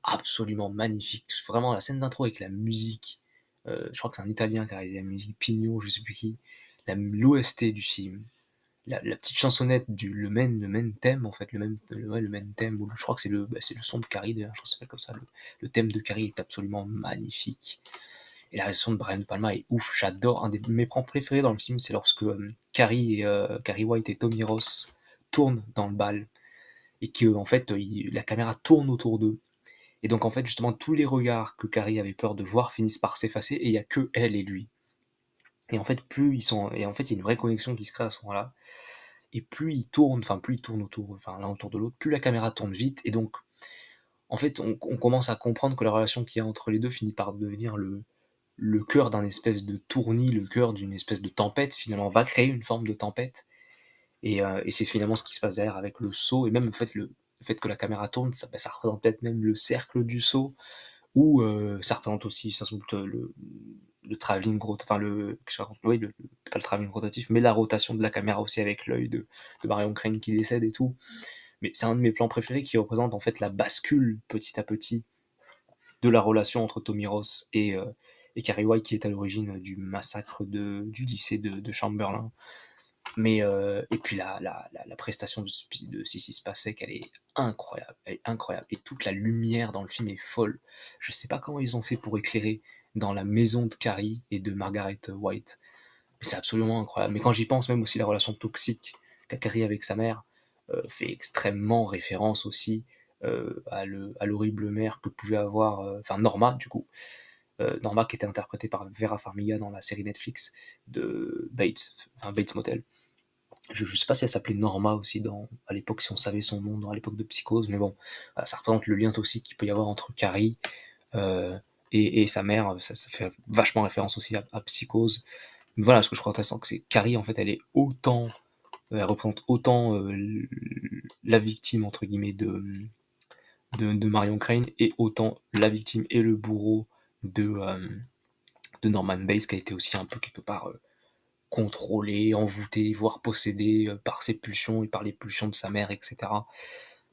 absolument magnifique. Vraiment, la scène d'intro avec la musique, je crois que c'est un Italien qui a réalisé la musique, Pigno, je sais plus qui, l'OST du film, la petite chansonnette le main thème en fait, le main thème, ou je crois que c'est le son de Carrie d'ailleurs, je crois que ça s'appelle comme ça, le thème de Carrie est absolument magnifique. Et la réalisation de Brian De Palma est ouf, j'adore. Un de mes plans préférés dans le film, c'est lorsque Carrie White et Tommy Ross tournent dans le bal, et que en fait la caméra tourne autour d'eux. Et donc en fait justement tous les regards que Carrie avait peur de voir finissent par s'effacer, et il y a que elle et lui. Et en fait il y a une vraie connexion qui se crée à ce moment-là. Et plus ils tournent autour, enfin l'un autour de l'autre, plus la caméra tourne vite, et donc en fait on commence à comprendre que la relation qu'il y a entre les deux finit par devenir le cœur d'un espèce de tournis, le cœur d'une espèce de tempête, finalement, va créer une forme de tempête. Et c'est finalement ce qui se passe derrière avec le saut, et même le fait que la caméra tourne, ça représente peut-être même le cercle du saut, ou ça représente aussi, sans doute, le travelling rotatif, enfin oui, pas le travelling rotatif, mais la rotation de la caméra aussi avec l'œil de Marion Crane qui décède et tout. Mais c'est un de mes plans préférés qui représente en fait la bascule petit à petit de la relation entre Tommy Ross et Carrie White, qui est à l'origine du massacre du lycée de Chamberlain. Mais et puis la prestation de Sissy Spacek, elle est incroyable. Et toute la lumière dans le film est folle. Je sais pas comment ils ont fait pour éclairer dans la maison de Carrie et de Margaret White, mais c'est absolument incroyable. Mais quand j'y pense, même aussi la relation toxique qu'a Carrie avec sa mère fait extrêmement référence aussi à l'horrible mère que pouvait avoir, enfin Norma du coup, Norma qui était interprétée par Vera Farmiga dans la série Netflix de Bates, enfin Bates Motel. Je sais pas si elle s'appelait Norma aussi à l'époque, si on savait son nom à l'époque de Psychose, mais bon, voilà, ça représente le lien toxique qu'il peut y avoir entre Carrie euh, et sa mère. Ça fait vachement référence aussi à Psychose. Mais voilà, ce que je trouve intéressant, c'est que Carrie, en fait, elle représente autant la victime entre guillemets de Marion Crane, et autant la victime et le bourreau de Norman Bates, qui a été aussi un peu quelque part contrôlé, envoûté, voire possédé par ses pulsions et par les pulsions de sa mère, etc.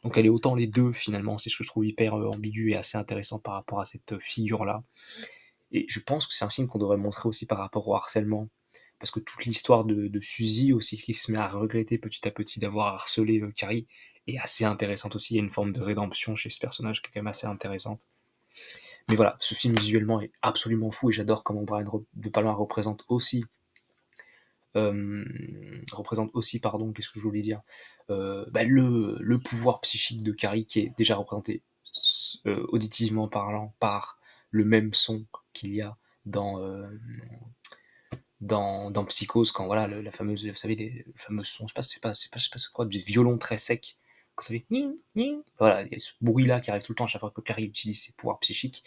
Donc elle est autant les deux finalement, c'est ce que je trouve hyper ambigu et assez intéressant par rapport à cette figure-là. Et je pense que c'est un film qu'on devrait montrer aussi par rapport au harcèlement, parce que toute l'histoire de Suzy aussi, qui se met à regretter petit à petit d'avoir harcelé Carrie, est assez intéressante aussi. Il y a une forme de rédemption chez ce personnage qui est quand même assez intéressante. Mais voilà, ce film visuellement est absolument fou, et j'adore comment Brian De Palma représente aussi, qu'est-ce que je voulais dire, le pouvoir psychique de Carrie, qui est déjà représenté auditivement parlant par le même son qu'il y a dans, euh, dans Psychose, quand voilà, la fameuse, vous savez, le fameux son, je sais pas c'est quoi, du violon très sec, quand ça fait voilà, il y a ce bruit-là qui arrive tout le temps à chaque fois que Carrie utilise ses pouvoirs psychiques,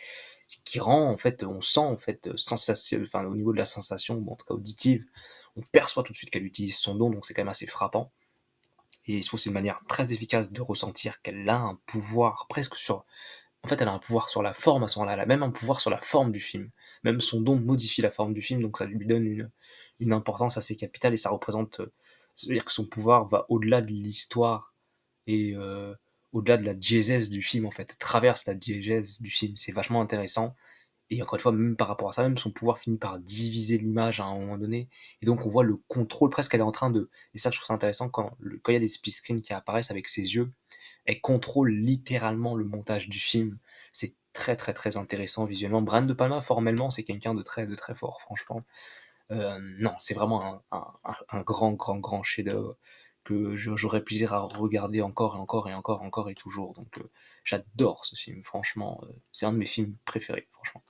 ce qui rend, en fait, on sent, en fait, sensation, enfin, au niveau de la sensation, bon, en tout cas auditive, on perçoit tout de suite qu'elle utilise son don, donc c'est quand même assez frappant. Et je trouve que c'est une manière très efficace de ressentir qu'elle a un pouvoir presque sur. En fait, elle a un pouvoir sur la forme à ce moment-là, elle a même un pouvoir sur la forme du film. Même son don modifie la forme du film, donc ça lui donne une importance assez capitale, et ça représente. C'est-à-dire que son pouvoir va au-delà de l'histoire et au-delà de la diégèse du film, en fait. Elle traverse la diégèse du film, c'est vachement intéressant. Et encore une fois, même par rapport à ça, même son pouvoir finit par diviser l'image à un moment donné. Et donc on voit le contrôle, presque elle est en train de. Et ça, je trouve ça intéressant, quand il y a des split screens qui apparaissent avec ses yeux, elle contrôle littéralement le montage du film. C'est très très très intéressant visuellement. Brian De Palma, formellement, c'est quelqu'un de très fort, franchement. Non, c'est vraiment un grand, grand, grand chef-d'œuvre que j'aurais plaisir à regarder encore et encore et encore, encore et toujours. Donc j'adore ce film, franchement. C'est un de mes films préférés, franchement.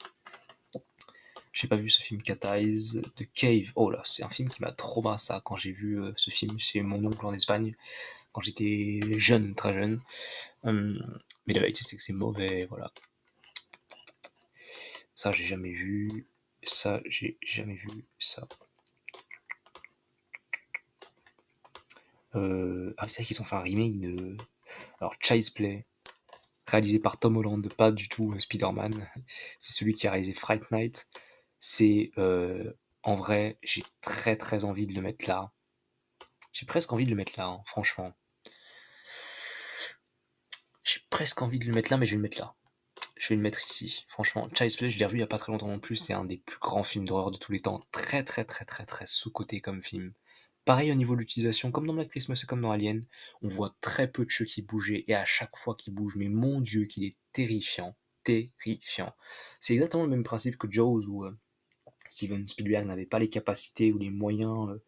J'ai pas vu ce film Cat Eyes, The Cave. Oh là, c'est un film qui m'a trop ça quand j'ai vu ce film chez mon oncle en Espagne, quand j'étais jeune, très jeune. Mais la vérité, c'est que c'est mauvais, voilà. Ça, j'ai jamais vu. Ça, j'ai jamais vu ça. C'est vrai qu'ils ont fait un remake de. Alors, Child's Play, réalisé par Tom Holland, pas du tout Spider-Man. C'est celui qui a réalisé Fright Night. C'est. En vrai, j'ai très très envie de le mettre là. J'ai presque envie de le mettre là, hein, franchement. J'ai presque envie de le mettre là, mais je vais le mettre là. Je vais le mettre ici. Franchement, Child's Play, je l'ai revu il y a pas très longtemps non plus. C'est un des plus grands films d'horreur de tous les temps. Très très très très très sous-coté comme film. Pareil au niveau de l'utilisation, comme dans Black Christmas et comme dans Alien, on voit très peu de Chucky bouger et à chaque fois qu'il bouge, mais mon Dieu qu'il est terrifiant, terrifiant. C'est exactement le même principe que Jaws où, Steven Spielberg n'avait pas les capacités ou les moyens,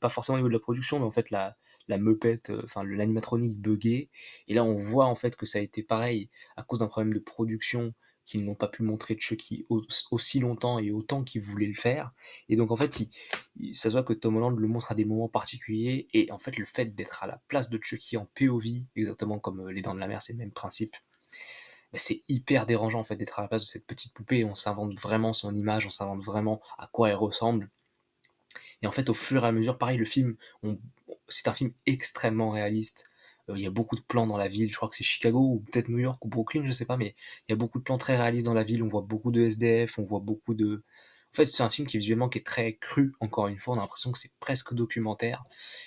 pas forcément au niveau de la production, mais en fait la meupette, enfin l'animatronique buggait. Et là, on voit en fait que ça a été pareil à cause d'un problème de production qu'ils n'ont pas pu montrer Chucky aussi longtemps et autant qu'ils voulaient le faire. Et donc en fait, ça se voit que Tom Holland le montre à des moments particuliers. Et en fait, le fait d'être à la place de Chucky en POV, exactement comme Les Dents de la Mer, c'est le même principe, bah, c'est hyper dérangeant en fait d'être à la place de cette petite poupée. On s'invente vraiment son image, on s'invente vraiment à quoi elle ressemble. Et en fait, au fur et à mesure, pareil, le film, c'est un film extrêmement réaliste. Il y a beaucoup de plans dans la ville, je crois que c'est Chicago ou peut-être New York ou Brooklyn, je sais pas, mais il y a beaucoup de plans très réalistes dans la ville. On voit beaucoup de SDF, on voit beaucoup de. En fait, c'est un film qui visuellement qui est très cru. Encore une fois, on a l'impression que c'est presque documentaire.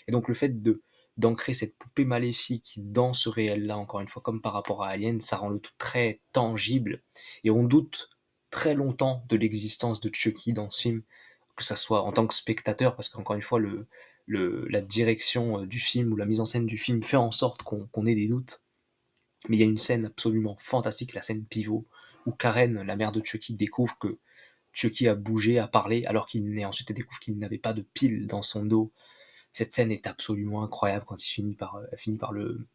Et donc le fait de d'ancrer cette poupée maléfique dans ce réel-là, encore une fois, comme par rapport à Alien, ça rend le tout très tangible. Et on doute très longtemps de l'existence de Chucky dans ce film, que ça soit en tant que spectateur, parce qu'encore une fois, la direction du film ou la mise en scène du film fait en sorte qu'on ait des doutes. Mais il y a une scène absolument fantastique, la scène pivot, où Karen, la mère de Chucky, découvre que Chucky a bougé, a parlé, alors qu'il naît ensuite elle découvre qu'il n'avait pas de pile dans son dos. Cette scène est absolument incroyable quand elle finit par le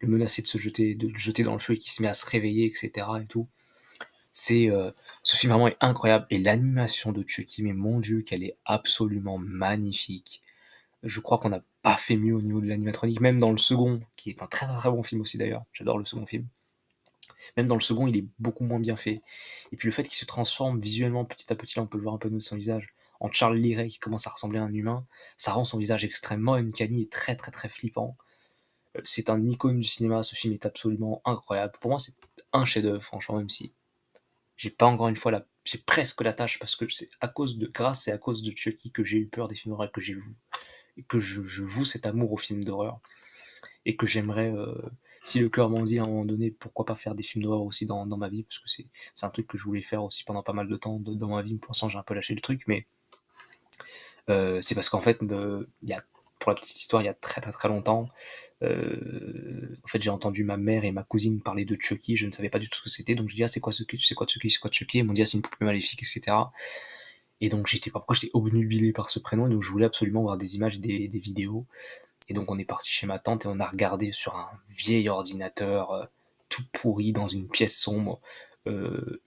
menacer de le jeter dans le feu et qu'il se met à se réveiller, etc. Et tout. C'est Ce film vraiment est incroyable et l'animation de Chucky, mais mon Dieu, qu'elle est absolument magnifique. Je crois qu'on n'a pas fait mieux au niveau de l'animatronique, même dans le second, qui est un très très bon film aussi d'ailleurs. J'adore le second film. Même dans le second, il est beaucoup moins bien fait. Et puis le fait qu'il se transforme visuellement petit à petit, là on peut le voir un peu de son visage, en Charles Lee qui commence à ressembler à un humain, ça rend son visage extrêmement uncanny et très très très flippant. C'est un icône du cinéma, ce film est absolument incroyable. Pour moi, c'est un chef-d'œuvre, franchement, même si j'ai pas encore une fois j'ai presque la tâche parce que c'est à cause de grâce et à cause de Chucky que j'ai eu peur des films d'horreur, que j'ai vu et que je voue cet amour aux films d'horreur et que j'aimerais, si le cœur m'en dit à un moment donné, pourquoi pas faire des films d'horreur aussi dans ma vie, parce que c'est un truc que je voulais faire aussi pendant pas mal de temps dans ma vie. Pour l'instant, j'ai un peu lâché le truc, mais c'est parce qu'en fait, pour la petite histoire, il y a très très très longtemps, en fait, j'ai entendu ma mère et ma cousine parler de Chucky, je ne savais pas du tout ce que c'était, donc je dis ah c'est quoi Chucky, c'est quoi Chucky, c'est quoi Chucky, ils m'ont dit ah c'est une poupée maléfique, etc. Et donc j'étais obnubilé par ce prénom, donc je voulais absolument voir des images et des vidéos. Et donc on est parti chez ma tante et on a regardé sur un vieil ordinateur tout pourri dans une pièce sombre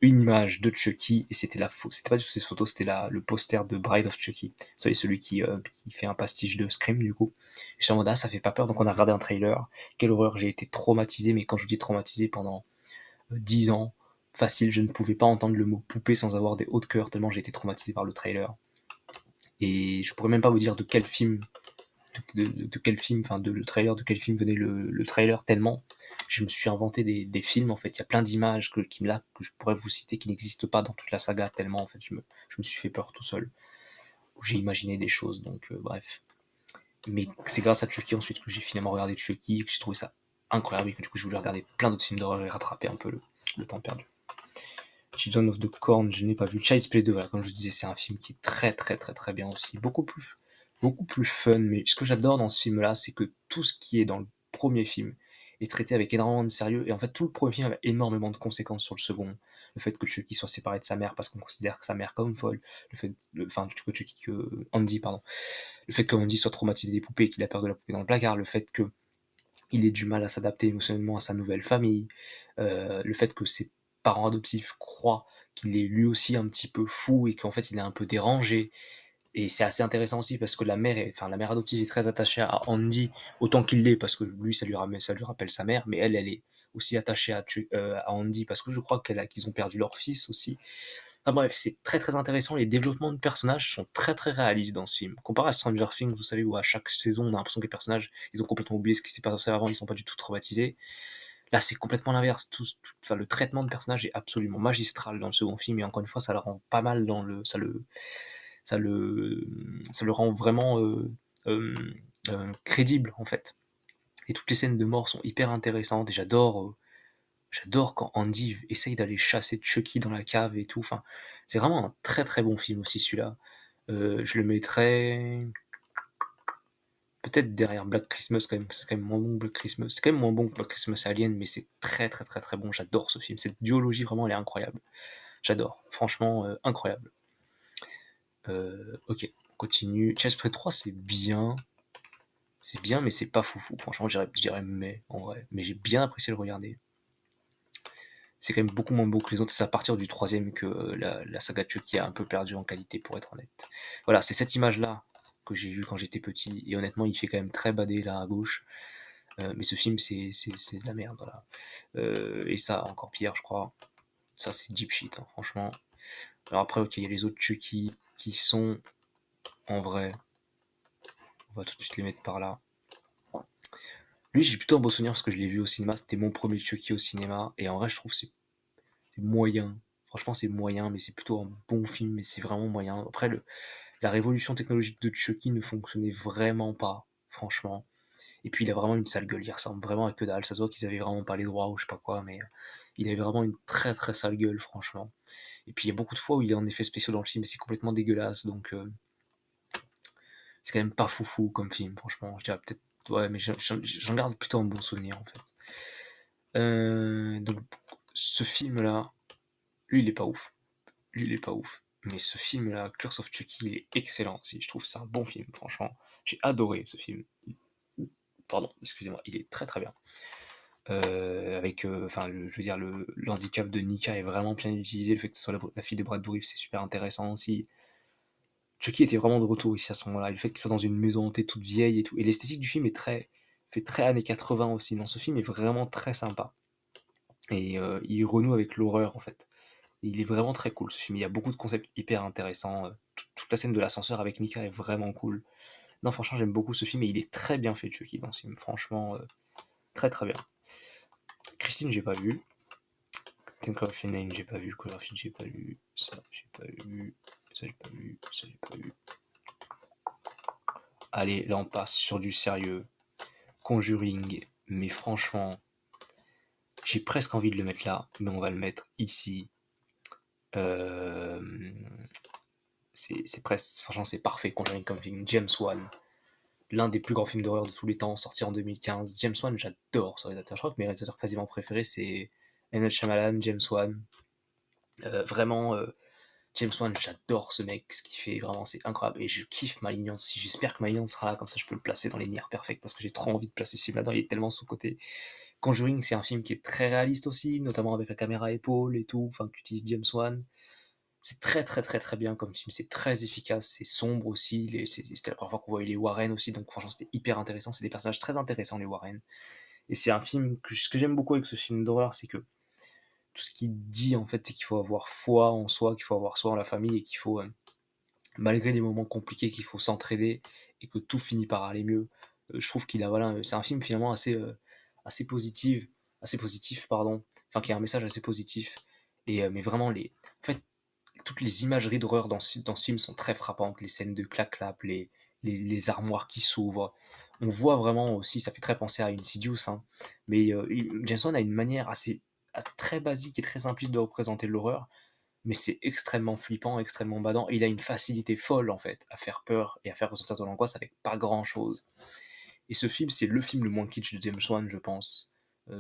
une image de Chucky et c'était c'était pas du tout cette photo, c'était le poster de Bride of Chucky. Vous savez celui qui fait un pastiche de Scream du coup. Et je suis en mode ah ça fait pas peur donc on a regardé un trailer. Quelle horreur, j'ai été traumatisé, mais quand je vous dis traumatisé pendant 10 ans facile, je ne pouvais pas entendre le mot poupée sans avoir des hauts de cœur tellement j'ai été traumatisé par le trailer. Et je pourrais même pas vous dire de quel film de quel film, enfin le trailer de quel film venait le trailer, tellement je me suis inventé des films en fait. Il y a plein d'images que je pourrais vous citer qui n'existent pas dans toute la saga, tellement en fait je me suis fait peur tout seul. J'ai imaginé des choses, donc bref. Mais c'est grâce à Chucky ensuite que j'ai finalement regardé Chucky, que j'ai trouvé ça incroyable et que du coup je voulais regarder plein d'autres films d'horreur et rattraper un peu le temps perdu. Children of the Corn, je n'ai pas vu. Child's Play 2, voilà, comme je vous disais, c'est un film qui est très très très très bien aussi. Beaucoup plus fun, mais ce que j'adore dans ce film-là, c'est que tout ce qui est dans le premier film est traité avec énormément de sérieux, et en fait tout le premier film a énormément de conséquences sur le second. Le fait que Chucky soit séparé de sa mère parce qu'on considère que sa mère comme folle, enfin que Chucky, que Andy, pardon, le fait que Andy soit traumatisé des poupées, qu'il a peur de la poupée dans le placard, le fait que il ait du mal à s'adapter émotionnellement à sa nouvelle famille, le fait que ses parents adoptifs croient qu'il est lui aussi un petit peu fou et qu'en fait il est un peu dérangé. Et c'est assez intéressant aussi parce que la mère adoptive est très attachée à Andy autant qu'il l'est parce que lui ça lui rappelle sa mère, mais elle est aussi attachée à Andy parce que je crois qu'ils ont perdu leur fils aussi. Enfin bref, c'est très très intéressant. Les développements de personnages sont très très réalistes dans ce film. Comparé à Stranger Things, vous savez, où à chaque saison on a l'impression que les personnages ils ont complètement oublié ce qui s'est passé avant, ils sont pas du tout traumatisés. Là, c'est complètement l'inverse. Enfin, le traitement de personnage est absolument magistral dans le second film, et encore une fois, ça le rend pas mal ça le, ça le rend vraiment euh, crédible en fait. Et toutes les scènes de mort sont hyper intéressantes. Et j'adore quand Andy essaye d'aller chasser Chucky dans la cave et tout. Enfin, c'est vraiment un très très bon film aussi celui-là. Je le mettrais peut-être derrière Black Christmas quand même, c'est quand même moins bon que Black Christmas. C'est quand même moins bon que Black Christmas et Alien, mais c'est très très très très bon. J'adore ce film. Cette duologie vraiment, elle est incroyable. J'adore. Franchement, incroyable. Ok, on continue. Child's Play 3, c'est bien, mais c'est pas foufou. Franchement, je dirais mais en vrai. Mais j'ai bien apprécié le regarder. C'est quand même beaucoup moins beau que les autres. C'est à partir du troisième que la saga Chucky a un peu perdu en qualité, pour être honnête. Voilà, c'est cette image-là que j'ai vue quand j'étais petit. Et honnêtement, il fait quand même très badé là à gauche. Mais ce film, c'est de la merde. Voilà. Et ça, encore pire, je crois. Ça, c'est deep shit, hein, franchement. Alors après, ok, il y a les autres Chucky qui sont en vrai. On va tout de suite les mettre par là. Lui, j'ai plutôt un beau souvenir parce que je l'ai vu au cinéma. C'était mon premier Chucky au cinéma. Et en vrai, je trouve que c'est moyen. Franchement, c'est moyen, mais c'est plutôt un bon film, mais c'est vraiment moyen. Après, la révolution technologique de Chucky ne fonctionnait vraiment pas, franchement. Et puis, il a vraiment une sale gueule. Il ressemble vraiment à que dalle. Ça se voit qu'ils avaient vraiment pas les droits ou je sais pas quoi, mais il avait vraiment une très très sale gueule, franchement. Et puis, il y a beaucoup de fois où il est en effet spéciaux dans le film, mais c'est complètement dégueulasse. Donc, c'est quand même pas foufou comme film, franchement. Je dirais peut-être. Ouais, mais j'en garde plutôt un bon souvenir, en fait. Donc, ce film-là, lui, il est pas ouf. Lui, il est pas ouf. Mais ce film-là, Curse of Chucky, il est excellent aussi. Je trouve que c'est un bon film, franchement. J'ai adoré ce film. Pardon, excusez-moi, il est très très bien. Avec, enfin, je veux dire, le handicap de Nika est vraiment bien utilisé. Le fait que ce soit la fille de Brad Dourif, c'est super intéressant aussi. Chucky était vraiment de retour ici à ce moment-là. Le fait qu'il soit dans une maison hantée toute vieille et tout. Et l'esthétique du film fait très années 80 aussi. Dans ce film est vraiment très sympa. Et il renoue avec l'horreur en fait. Et il est vraiment très cool ce film. Il y a beaucoup de concepts hyper intéressants. Toute la scène de l'ascenseur avec Nika est vraiment cool. Non, franchement, j'aime beaucoup ce film et il est très bien fait, Chucky, dans ce film. Franchement, très très bien. Christine, j'ai pas vu. Ten Cloverfield j'ai pas vu. Cloverfield, j'ai pas vu. Ça, j'ai pas vu. Ça, j'ai pas vu. Ça, j'ai pas vu. Allez, là, on passe sur du sérieux. Conjuring. Mais franchement, j'ai presque envie de le mettre là, mais on va le mettre ici. Euh, c'est presque, franchement, c'est parfait. Conjuring comme film. James Wan, l'un des plus grands films d'horreur de tous les temps, sorti en 2015. James Wan, j'adore ce réalisateur. Je crois que mes réalisateurs quasiment préférés, c'est M. Night Shyamalan, James Wan. Vraiment, James Wan, j'adore ce mec, ce qu'il fait, vraiment, c'est incroyable. Et je kiffe Malignant aussi. J'espère que Malignant sera là, comme ça je peux le placer dans les nières perfects, parce que j'ai trop envie de placer ce film là-dedans, il est tellement sous-côté. Conjuring, c'est un film qui est très réaliste aussi, notamment avec la caméra à épaule et tout, enfin, qu'utilise James Wan. C'est très très très très bien comme film, c'est très efficace, c'est sombre aussi, c'était la première fois qu'on voyait les Warren aussi, donc franchement c'était hyper intéressant, c'est des personnages très intéressants les Warren. Et c'est un film ce que j'aime beaucoup avec ce film d'horreur, c'est que tout ce qu'il dit en fait, c'est qu'il faut avoir foi en soi, qu'il faut avoir foi en la famille et qu'il faut, malgré les moments compliqués, qu'il faut s'entraider et que tout finit par aller mieux. Je trouve qu'il a, voilà, c'est un film finalement assez positif, pardon, enfin qui a un message assez positif. Et mais vraiment en fait, toutes les imageries d'horreur dans ce film sont très frappantes. Les scènes de clac-clap, les armoires qui s'ouvrent. On voit vraiment aussi, ça fait très penser à Insidious, hein, mais James Wan a une manière très basique et très simpliste de représenter l'horreur, mais c'est extrêmement flippant, extrêmement badant, et il a une facilité folle en fait à faire peur et à faire ressentir de l'angoisse avec pas grand chose. Et ce film, c'est le film le moins kitsch de James Wan, je pense.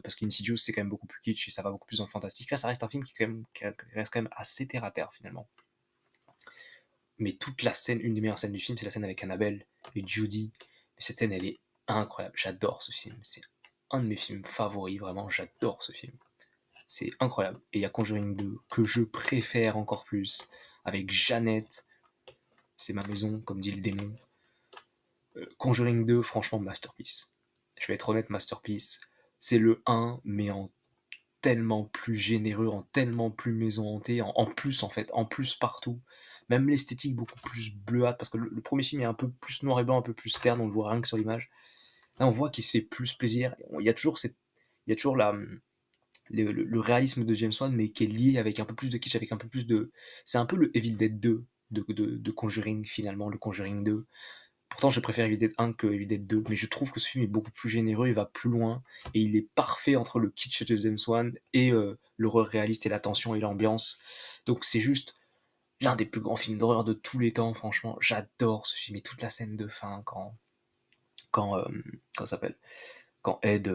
Parce qu'Insidious, c'est quand même beaucoup plus kitsch et ça va beaucoup plus dans le fantastique. Là, ça reste un film qui reste quand même assez terre à terre finalement. Mais toute la scène, une des meilleures scènes du film, c'est la scène avec Annabelle et Judy. Et cette scène, elle est incroyable. J'adore ce film. C'est un de mes films favoris, vraiment, j'adore ce film. C'est incroyable. Et il y a Conjuring 2, que je préfère encore plus, avec Jeannette. C'est ma maison, comme dit le démon. Conjuring 2, franchement, masterpiece. Je vais être honnête, masterpiece. C'est le 1, mais en tellement plus généreux, en tellement plus maison hantée, en plus en fait, en plus partout. Même l'esthétique beaucoup plus bleuâtre, parce que le premier film est un peu plus noir et blanc, un peu plus terne, on le voit rien que sur l'image. Là, on voit qu'il se fait plus plaisir. Il y a toujours le réalisme de James Wan, mais qui est lié avec un peu plus de kitsch, avec un peu plus de. C'est un peu le Evil Dead 2 de Conjuring finalement, le Conjuring 2. Pourtant, je préfère Evil Dead 1 que Evil Dead 2, mais je trouve que ce film est beaucoup plus généreux, il va plus loin, et il est parfait entre le kitsch de James Wan et l'horreur réaliste et la tension et l'ambiance. Donc c'est juste l'un des plus grands films d'horreur de tous les temps, franchement. J'adore ce film et toute la scène de fin comment ça s'appelle? Quand Ed,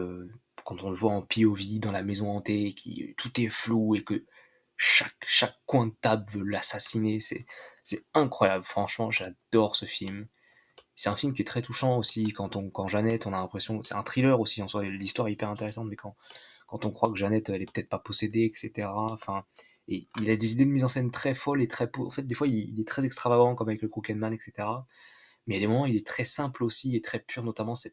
quand on le voit en POV dans la maison hantée et qui tout est flou et que chaque coin de table veut l'assassiner, c'est incroyable. Franchement, j'adore ce film. C'est un film qui est très touchant aussi quand Jeannette, on a l'impression, c'est un thriller aussi en soi, l'histoire est hyper intéressante, mais quand on croit que Jeannette, elle est peut-être pas possédée, etc. Enfin, et il a des idées de mise en scène très folles et en fait, des fois, il est très extravagant, comme avec le Crooked Man, etc. Mais il y a des moments, il est très simple aussi et très pur, notamment ce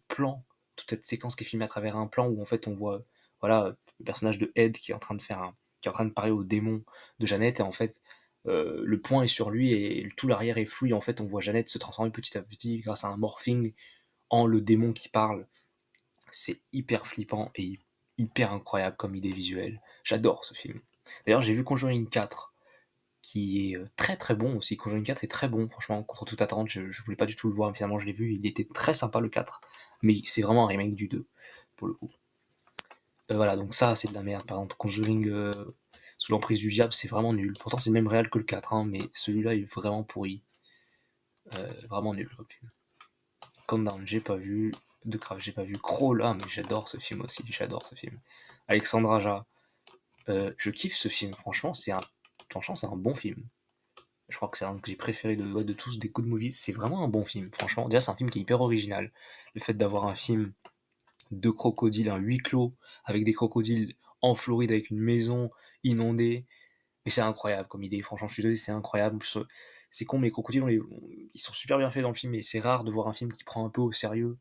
plan, toute cette séquence qui est filmée à travers un plan où en fait on voit, voilà, le personnage de Ed qui est en train de qui est en train de parler au démon de Jeannette et en fait le point est sur lui et tout l'arrière est flou et en fait on voit Jeannette se transformer petit à petit grâce à un morphing en le démon qui parle. C'est hyper flippant et hyper incroyable comme idée visuelle. J'adore ce film. D'ailleurs, j'ai vu Conjuring 4 qui est très très bon aussi. Conjuring 4 est très bon, franchement, contre toute attente. Je voulais pas du tout le voir, mais finalement je l'ai vu. Il était très sympa le 4, mais c'est vraiment un remake du 2, pour le coup. Voilà, donc ça, c'est de la merde. Par exemple, Conjuring sous l'emprise du diable, c'est vraiment nul. Pourtant, c'est le même réel que le 4, hein, mais celui-là est vraiment pourri. Vraiment nul comme film. Countdown, j'ai pas vu. The Craft, j'ai pas vu. Crawl, ah, mais j'adore ce film aussi. J'adore ce film. Alexandre Aja, je kiffe ce film. Franchement, c'est un bon film. Je crois que c'est un que j'ai préféré de tous des Good Movies. C'est vraiment un bon film, franchement. Déjà, c'est un film qui est hyper original. Le fait d'avoir un film de crocodiles, un huis clos, avec des crocodiles en Floride, avec une maison inondée. Mais c'est incroyable comme idée, franchement, je suis désolé, c'est incroyable. En plus, c'est con, mais les crocodiles, ils sont super bien faits dans le film, et c'est rare de voir un film qui prend un peu au sérieux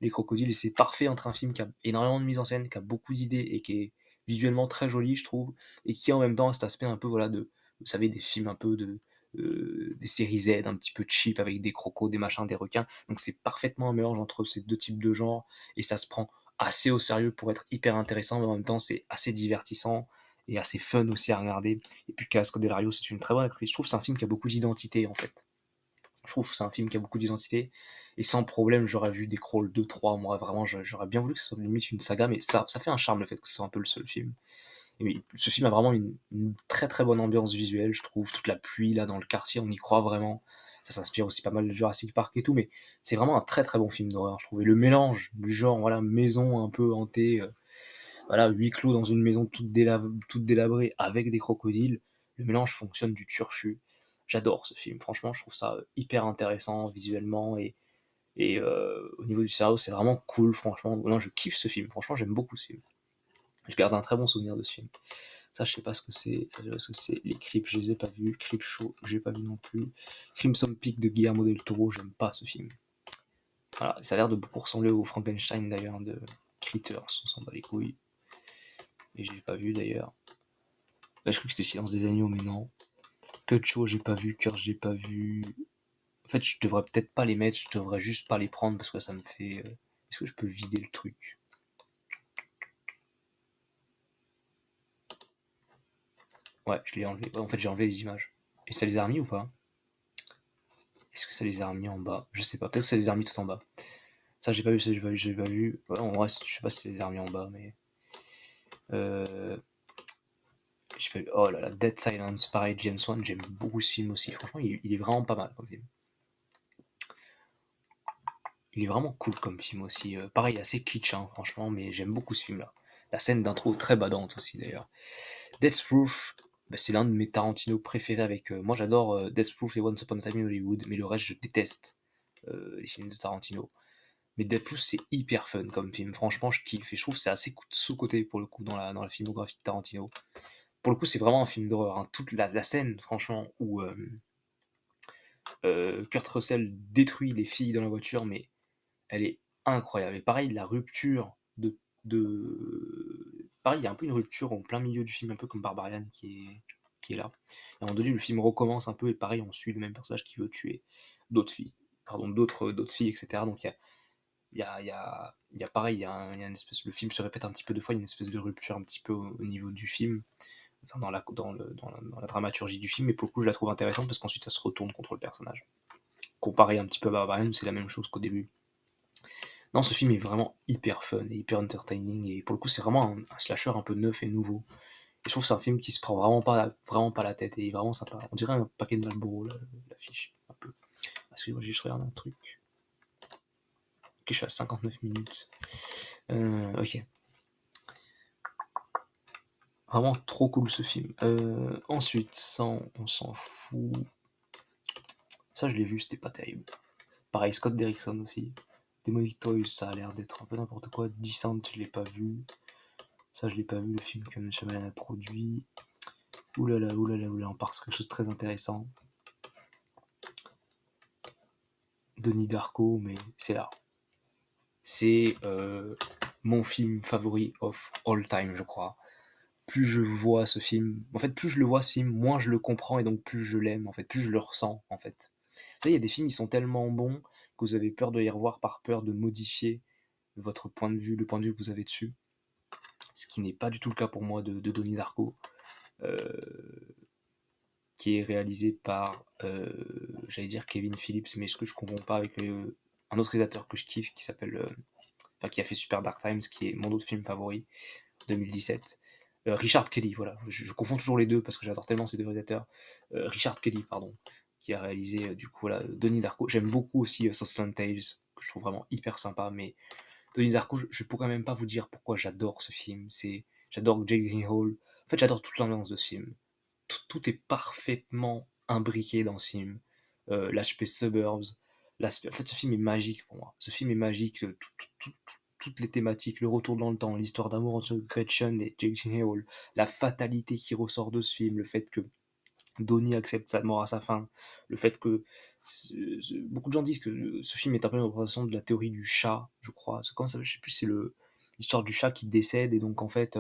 les crocodiles, et c'est parfait entre un film qui a énormément de mise en scène, qui a beaucoup d'idées, et qui est visuellement très joli, je trouve, et qui en même temps a cet aspect un peu, voilà, vous savez, des films un peu des séries Z, un petit peu cheap, avec des crocos, des machins, des requins, donc c'est parfaitement un mélange entre ces deux types de genres, et ça se prend assez au sérieux pour être hyper intéressant, mais en même temps c'est assez divertissant, et assez fun aussi à regarder. Et puis Casco Delario, c'est une très bonne actrice. Je trouve que c'est un film qui a beaucoup d'identité en fait. Je trouve que c'est un film qui a beaucoup d'identité. Et sans problème, j'aurais vu des Crawl 2, 3. Moi, vraiment, j'aurais bien voulu que ce soit limite une saga, mais ça fait un charme le fait que ce soit un peu le seul film. Et oui, ce film a vraiment une très très bonne ambiance visuelle, je trouve. Toute la pluie là dans le quartier, on y croit vraiment. Ça s'inspire aussi pas mal de Jurassic Park et tout, mais c'est vraiment un très très bon film d'horreur, je trouve. Et le mélange du genre, voilà, maison un peu hantée, voilà, huis clos dans une maison toute délabrée avec des crocodiles, le mélange fonctionne du turfu. J'adore ce film, franchement, je trouve ça hyper intéressant visuellement et au niveau du scénario, c'est vraiment cool, franchement. Non, je kiffe ce film, franchement, j'aime beaucoup ce film. Je garde un très bon souvenir de ce film. Ça, je sais pas ce que c'est. Ça, je sais pas ce que c'est. Les Creeps, je les ai pas vus. Creep Show, j'ai pas vu non plus. Crimson Peak de Guillermo del Toro, j'aime pas ce film. Voilà, ça a l'air de beaucoup ressembler au Frankenstein d'ailleurs de Critters, on s'en bat les couilles. Et j'ai pas vu d'ailleurs. Bah, je crois que c'était Silence des agneaux, mais non. Cut Show, j'ai pas vu. Curse, j'ai pas vu. En fait, je devrais peut-être pas les mettre, je devrais juste pas les prendre parce que ça me fait. Est-ce que je peux vider le truc? Ouais, je l'ai enlevé. Ouais, en fait, j'ai enlevé les images. Et ça les a remis ou pas? Est-ce que ça les a remis en bas? Je sais pas. Peut-être que ça les a remis tout en bas. Ça, j'ai pas vu, ça, j'ai pas vu, j'ai pas vu. Ouais, en vrai, je sais pas si ça les a remis en bas, mais. Euh... J'ai pas vu. Oh là là, Dead Silence, pareil, James Wan, j'aime beaucoup ce film aussi. Franchement, il est vraiment pas mal comme film. Il est vraiment cool comme film aussi. Pareil, assez kitsch, hein, franchement, mais j'aime beaucoup ce film-là. La scène d'intro est très badante aussi, d'ailleurs. Death Proof, bah, c'est l'un de mes Tarantino préférés avec. Moi, j'adore Death Proof et Once Upon a Time in Hollywood, mais le reste, je déteste les films de Tarantino. Mais Death Proof, c'est hyper fun comme film. Franchement, je kiffe et je trouve que c'est assez sous-côté pour le coup dans la filmographie de Tarantino. Pour le coup, c'est vraiment un film d'horreur, hein. Toute la scène, franchement, où Kurt Russell détruit les filles dans la voiture, mais elle est incroyable. Et pareil, la rupture pareil, il y a un peu une rupture en plein milieu du film, un peu comme Barbarian qui est là. Et à un moment donné, le film recommence un peu, et pareil, on suit le même personnage qui veut tuer d'autres filles, pardon, d'autres filles, etc. Donc il y a pareil, il y a une espèce, le film se répète un petit peu deux fois, il y a une espèce de rupture un petit peu au niveau du film, enfin dans la dramaturgie du film, mais pour le coup, je la trouve intéressante parce qu'ensuite, ça se retourne contre le personnage. Comparé un petit peu à Barbarian, c'est la même chose qu'au début. Non, ce film est vraiment hyper fun et hyper entertaining, et pour le coup, c'est vraiment un slasher un peu neuf et nouveau. Et je trouve que c'est un film qui se prend vraiment pas la tête et est vraiment sympa. On dirait un paquet de Marlboro, l'affiche, un peu. Parce que moi, je juste regarde un truc. je suis à 59 minutes. Ok. Vraiment trop cool ce film. Ensuite, ça, on s'en fout. Ça, je l'ai vu, c'était pas terrible. Pareil, Scott Derrickson aussi. Demonic Toys, ça a l'air d'être un peu n'importe quoi. Descent, je l'ai pas vu. Ça, je l'ai pas vu, le film que M. Shyamalan a produit. Oulala, oulala, oulala, on part sur quelque chose de très intéressant. Denis Darko, mais c'est là. C'est mon film favori of all time, je crois. Plus je vois ce film, en fait, plus je le vois ce film, moins je le comprends et donc plus je l'aime, en fait, plus je le ressens, en fait. Vous savez, il y a des films, ils sont tellement bons que vous avez peur de les revoir par peur de modifier votre point de vue, le point de vue que vous avez dessus. Ce qui n'est pas du tout le cas pour moi de Donnie Darko, qui est réalisé par, j'allais dire Kevin Phillips, mais ce que je ne confonds pas avec un autre réalisateur que je kiffe qui s'appelle, enfin qui a fait Super Dark Times, qui est mon autre film favori, 2017. Richard Kelly, voilà, je confonds toujours les deux parce que j'adore tellement ces deux réalisateurs. Richard Kelly, pardon, qui a réalisé du coup voilà, Donnie Darko. J'aime beaucoup aussi Southland Tales, que je trouve vraiment hyper sympa, mais Donnie Darko, je pourrais même pas vous dire pourquoi j'adore ce film. J'adore Jake Gyllenhaal. En fait, j'adore toute l'ambiance de ce film. Tout est parfaitement imbriqué dans ce film. L'aspect Suburbs, en fait, ce film est magique pour moi. Ce film est magique. Toutes les thématiques, le retour dans le temps, l'histoire d'amour entre Gretchen et Jake Gyllenhaal, la fatalité qui ressort de ce film, le fait que Donnie accepte sa mort à sa fin, le fait que beaucoup de gens disent que ce film est un peu une représentation de la théorie du chat, je crois. C'est comment ça, je sais plus, c'est l'histoire du chat qui décède et donc en fait,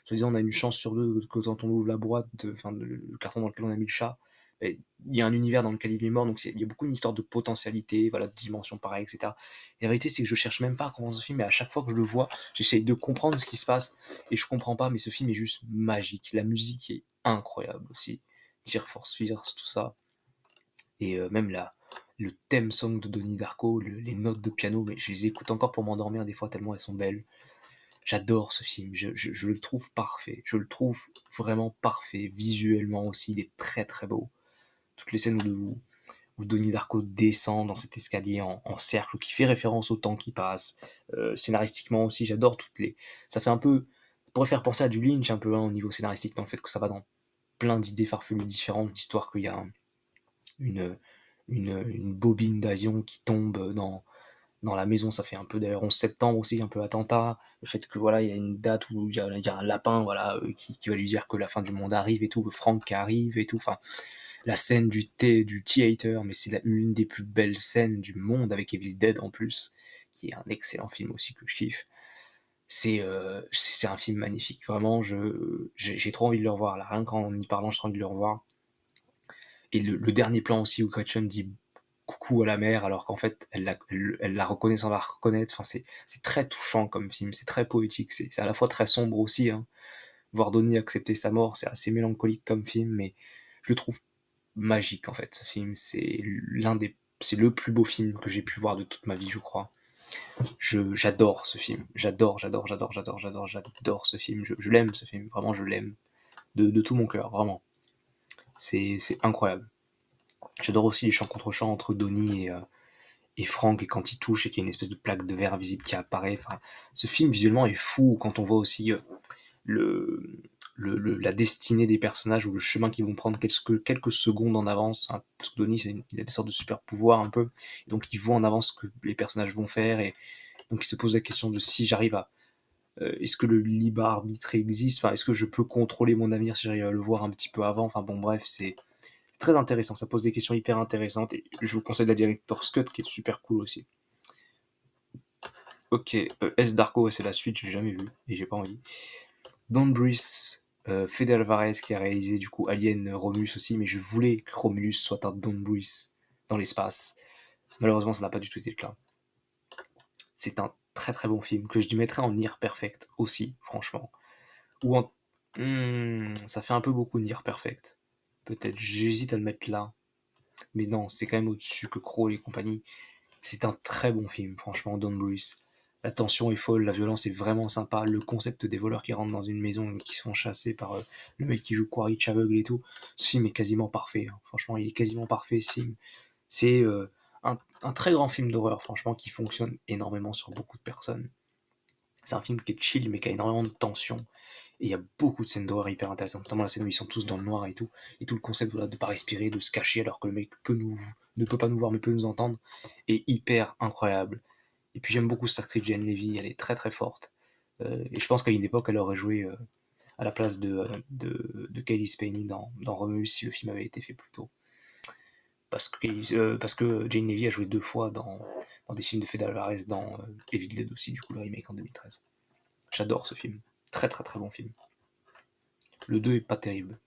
soi-disant on a une chance sur deux que quand on ouvre la boîte, enfin le carton dans lequel on a mis le chat, il y a un univers dans lequel il est mort, donc il y a beaucoup une histoire de potentialité, voilà, de dimension pareille, etc. Et la réalité, c'est que je cherche même pas à comprendre ce film, mais à chaque fois que je le vois, j'essaye de comprendre ce qui se passe, et je comprends pas, mais ce film est juste magique. La musique est incroyable aussi. Tear Force Fears, tout ça. Et même le theme song de Donnie Darko, les notes de piano, mais je les écoute encore pour m'endormir des fois tellement elles sont belles. J'adore ce film, je le trouve parfait, je le trouve vraiment parfait, visuellement aussi, il est très très beau. Toutes les scènes où Donnie Darko descend dans cet escalier en cercle, qui fait référence au temps qui passe, scénaristiquement aussi, j'adore ça fait un peu, ça pourrait faire penser à du Lynch un peu, hein, au niveau scénaristique, dans le fait que ça va dans plein d'idées farfelues différentes, d'histoires qu'il y a une, une bobine d'avion qui tombe dans la maison, ça fait un peu d'ailleurs 11 septembre aussi, un peu attentat, le fait que voilà, il y a une date où il y a un lapin voilà, qui va lui dire que la fin du monde arrive et tout, le Frank qui arrive et tout, enfin, la scène du theater, mais c'est une des plus belles scènes du monde avec Evil Dead en plus, qui est un excellent film aussi que je kiffe. C'est un film magnifique, vraiment, j'ai trop envie de le revoir, là, rien qu'en y parlant, j'ai trop envie de le revoir. Et le dernier plan aussi où Gretchen dit coucou à la mère alors qu'en fait elle la reconnaît sans la reconnaître. Enfin, c'est très touchant comme film, c'est très poétique, c'est à la fois très sombre aussi. Hein. Voir Donnie accepter sa mort, c'est assez mélancolique comme film, mais je le trouve magique en fait. Ce film, c'est le plus beau film que j'ai pu voir de toute ma vie, je crois. J'adore ce film, j'adore ce film. Je l'aime ce film, vraiment je l'aime de tout mon cœur, vraiment. C'est incroyable. J'adore aussi les chants contre chants entre Donnie et Frank, et quand il touche et qu'il y a une espèce de plaque de verre visible qui apparaît. Enfin, ce film visuellement est fou quand on voit aussi le, la destinée des personnages ou le chemin qu'ils vont prendre quelques secondes en avance. Hein, parce que Donnie, il a des sortes de super pouvoirs un peu, et donc il voit en avance ce que les personnages vont faire, et donc il se pose la question de si j'arrive à est-ce que le libre arbitre existe, enfin est-ce que je peux contrôler mon avenir si j'arrive à le voir un petit peu avant, enfin bon bref, c'est très intéressant, ça pose des questions hyper intéressantes, et je vous conseille la Director's Cut qui est super cool aussi. Ok, S Darko, c'est la suite, j'ai jamais vu et j'ai pas envie. Don Brice, Fede Alvarez qui a réalisé du coup Alien Romulus aussi, mais je voulais que Romulus soit un Don Brice dans l'espace. Malheureusement, ça n'a pas du tout été le cas. C'est un très très bon film que je mettrais en Near Perfect aussi, franchement. Ou en. Ça fait un peu beaucoup Near Perfect. Peut-être, j'hésite à le mettre là. Mais non, c'est quand même au-dessus que Crawl et compagnie. C'est un très bon film, franchement, Don't Breathe. La tension est folle, la violence est vraiment sympa, le concept des voleurs qui rentrent dans une maison et qui se font chasser par le mec qui joue Quaritch aveugle et tout, ce film est quasiment parfait. Hein. Franchement, il est quasiment parfait, ce film. C'est un très grand film d'horreur, franchement, qui fonctionne énormément sur beaucoup de personnes. C'est un film qui est chill, mais qui a énormément de tension. Et il y a beaucoup de scènes d'horreur hyper intéressantes, notamment la scène où ils sont tous dans le noir et tout le concept voilà, de pas respirer, de se cacher alors que le mec ne peut pas nous voir mais peut nous entendre, est hyper incroyable. Et puis j'aime beaucoup cette actrice Jane Levy, elle est très très forte. Et je pense qu'à une époque, elle aurait joué à la place de Kaylee Spaeny dans Romulus si le film avait été fait plus tôt. Parce que Jane Levy a joué 2 fois dans des films de Fede Alvarez, dans Evil Dead aussi, du coup le remake en 2013. J'adore ce film. Très très très bon film. Le 2 est pas terrible.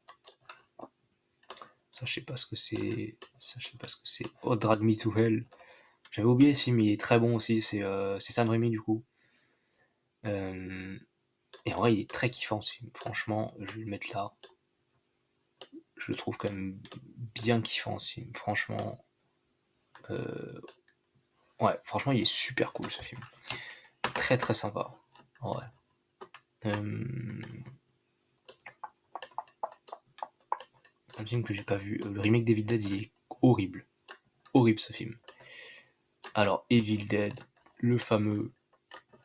Ça, je sais pas ce que c'est. Ça, je sais pas ce que c'est. Oh, Drag Me to Hell. J'avais oublié ce film, il est très bon aussi. C'est Sam Raimi, du coup. Euh, et en vrai, il est très kiffant ce film. Franchement, je vais le mettre là. Je le trouve quand même bien kiffant ce film. Franchement. euh, ouais, franchement, il est super cool ce film. Très très sympa. Ouais. Euh, un film que j'ai pas vu. Le remake d'Evil Dead, il est horrible. Horrible ce film. Alors, Evil Dead, le fameux,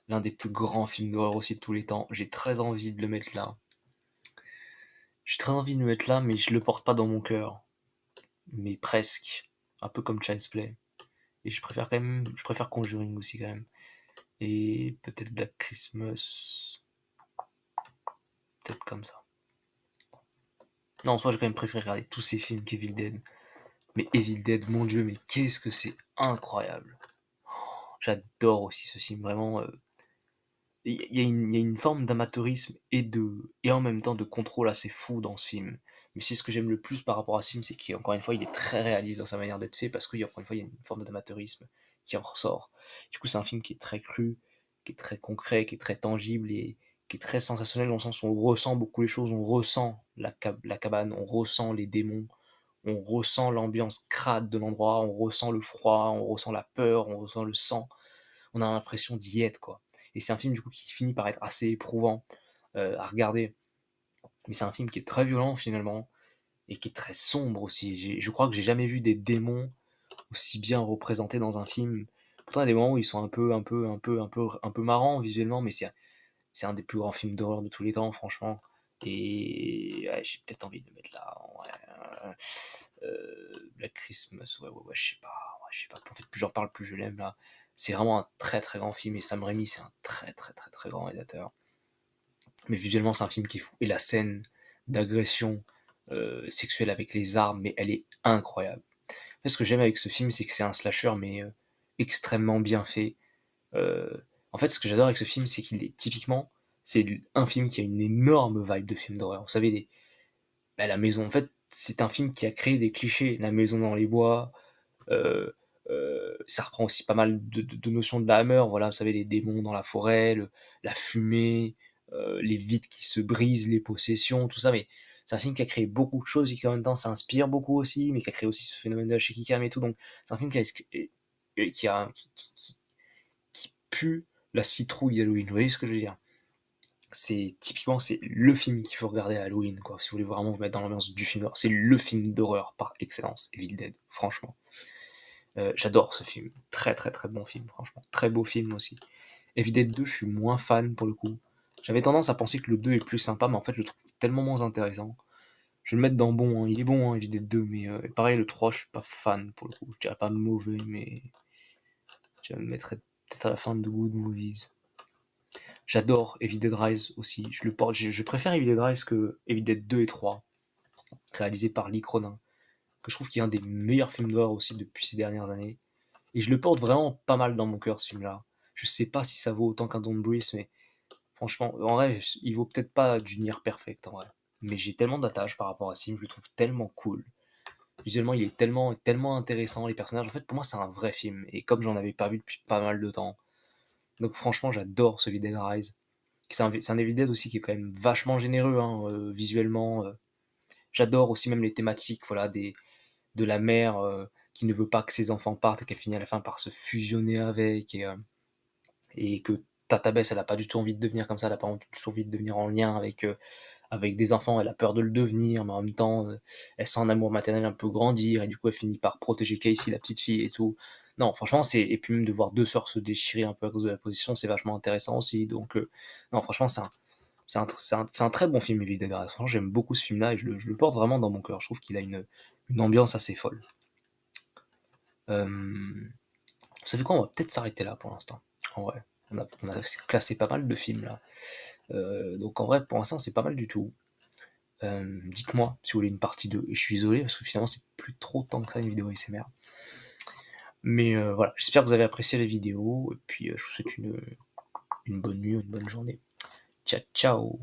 l'un des plus grands films d'horreur aussi de tous les temps. J'ai très envie de le mettre là. J'ai très envie de le mettre là, mais je le porte pas dans mon cœur. Mais presque. Un peu comme Child's Play. Et je préfère quand même, je préfère Conjuring aussi quand même. Et peut-être Black Christmas. Peut-être comme ça. Non, en soi, j'ai quand même préféré regarder tous ces films qu'Evil Dead. Mais Evil Dead, mon dieu, mais qu'est-ce que c'est incroyable. J'adore aussi ce film, vraiment. Il y a une forme d'amateurisme et en même temps de contrôle assez fou dans ce film. Mais c'est ce que j'aime le plus par rapport à ce film, c'est qu'encore une fois, il est très réaliste dans sa manière d'être fait parce qu'encore une fois, il y a une forme d'amateurisme qui en ressort. Du coup, c'est un film qui est très cru, qui est très concret, qui est très tangible et qui est très sensationnel dans le sens où on ressent beaucoup les choses, on ressent la cabane, on ressent les démons, on ressent l'ambiance crade de l'endroit, on ressent le froid, on ressent la peur, on ressent le sang, on a l'impression d'y être, quoi. Et c'est un film du coup qui finit par être assez éprouvant à regarder. Mais c'est un film qui est très violent finalement et qui est très sombre aussi. Je crois que j'ai jamais vu des démons aussi bien représentés dans un film. Pourtant, il y a des moments où ils sont un peu marrants visuellement, mais c'est un des plus grands films d'horreur de tous les temps, franchement. Et ouais, j'ai peut-être envie de le mettre là. Ouais. Black Christmas, ouais, je sais pas. Ouais, je sais pas. En fait, plus j'en parle, plus je l'aime là. C'est vraiment un très très grand film et Sam Raimi, c'est un très très très très grand réalisateur. Mais visuellement, c'est un film qui est fou. Et la scène d'agression sexuelle avec les armes, mais elle est incroyable. En fait, ce que j'aime avec ce film, c'est que c'est un slasher, mais extrêmement bien fait. Euh, en fait, ce que j'adore avec ce film, c'est qu'il est typiquement, c'est un film qui a une énorme vibe de film d'horreur. Vous savez, la maison. En fait, c'est un film qui a créé des clichés. La maison dans les bois. euh, Ça reprend aussi pas mal de notions de la Hammer. Voilà, vous savez, les démons dans la forêt, la fumée, les vides qui se brisent, les possessions, tout ça. Mais c'est un film qui a créé beaucoup de choses et qui en même temps s'inspire beaucoup aussi, mais qui a créé aussi ce phénomène de la Shikikam et tout. Donc, c'est un film qui pue la citrouille d'Halloween. Vous voyez ce que je veux dire? C'est le film qu'il faut regarder à Halloween, quoi. Si vous voulez vraiment vous mettre dans l'ambiance du film d'horreur, c'est le film d'horreur par excellence, Evil Dead, franchement. J'adore ce film, très très très bon film, franchement, très beau film aussi. Evil Dead 2, je suis moins fan pour le coup. J'avais tendance à penser que le 2 est plus sympa, mais en fait, je le trouve tellement moins intéressant. Je vais le mettre dans bon, hein. Il est bon, hein, Evil Dead 2, mais pareil, le 3, je suis pas fan pour le coup. Je dirais pas mauvais, mais je le mettrais peut-être à la fin de Good Movies. J'adore Evil Dead Rise aussi. Je préfère Evil Dead Rise que Evil Dead 2 et 3, réalisé par Lee Cronin, que je trouve qu'il est un des meilleurs films d'horreur aussi depuis ces dernières années. Et je le porte vraiment pas mal dans mon cœur, ce film-là. Je sais pas si ça vaut autant qu'un Don't Breathe, mais franchement, en vrai, il vaut peut-être pas du Near Perfect, en vrai. Mais j'ai tellement d'attache par rapport à ce film, je le trouve tellement cool. Visuellement, il est tellement intéressant, les personnages. En fait, pour moi, c'est un vrai film. Et comme j'en avais pas vu depuis pas mal de temps. Donc franchement, j'adore ce Dead Rise. C'est un Evil Dead aussi qui est quand même vachement généreux, hein, visuellement. J'adore aussi même les thématiques, voilà, de la mère qui ne veut pas que ses enfants partent et qu'elle finit à la fin par se fusionner avec et que Tata Bess, elle a pas du tout envie de devenir comme ça, elle a pas du tout envie de devenir en lien avec des enfants, elle a peur de le devenir, mais en même temps, elle sent un amour maternel un peu grandir et du coup elle finit par protéger Casey, la petite fille et tout. non, franchement, et puis même de voir 2 sœurs se déchirer un peu à cause de la position, c'est vachement intéressant aussi, donc non, franchement, c'est un très bon film, Les Villes de Grâce. Franchement, j'aime beaucoup ce film-là et je le porte vraiment dans mon cœur. Je trouve qu'il a une ambiance assez folle. Vous savez quoi? On va peut-être s'arrêter là pour l'instant. En vrai, on a classé pas mal de films là. Donc en vrai, pour l'instant, c'est pas mal du tout. Dites-moi si vous voulez une partie 2. Et je suis désolé parce que finalement, c'est plus trop tant que ça une vidéo ASMR. Mais voilà, j'espère que vous avez apprécié la vidéo. Et puis, je vous souhaite une bonne nuit, une bonne journée. Ciao, ciao!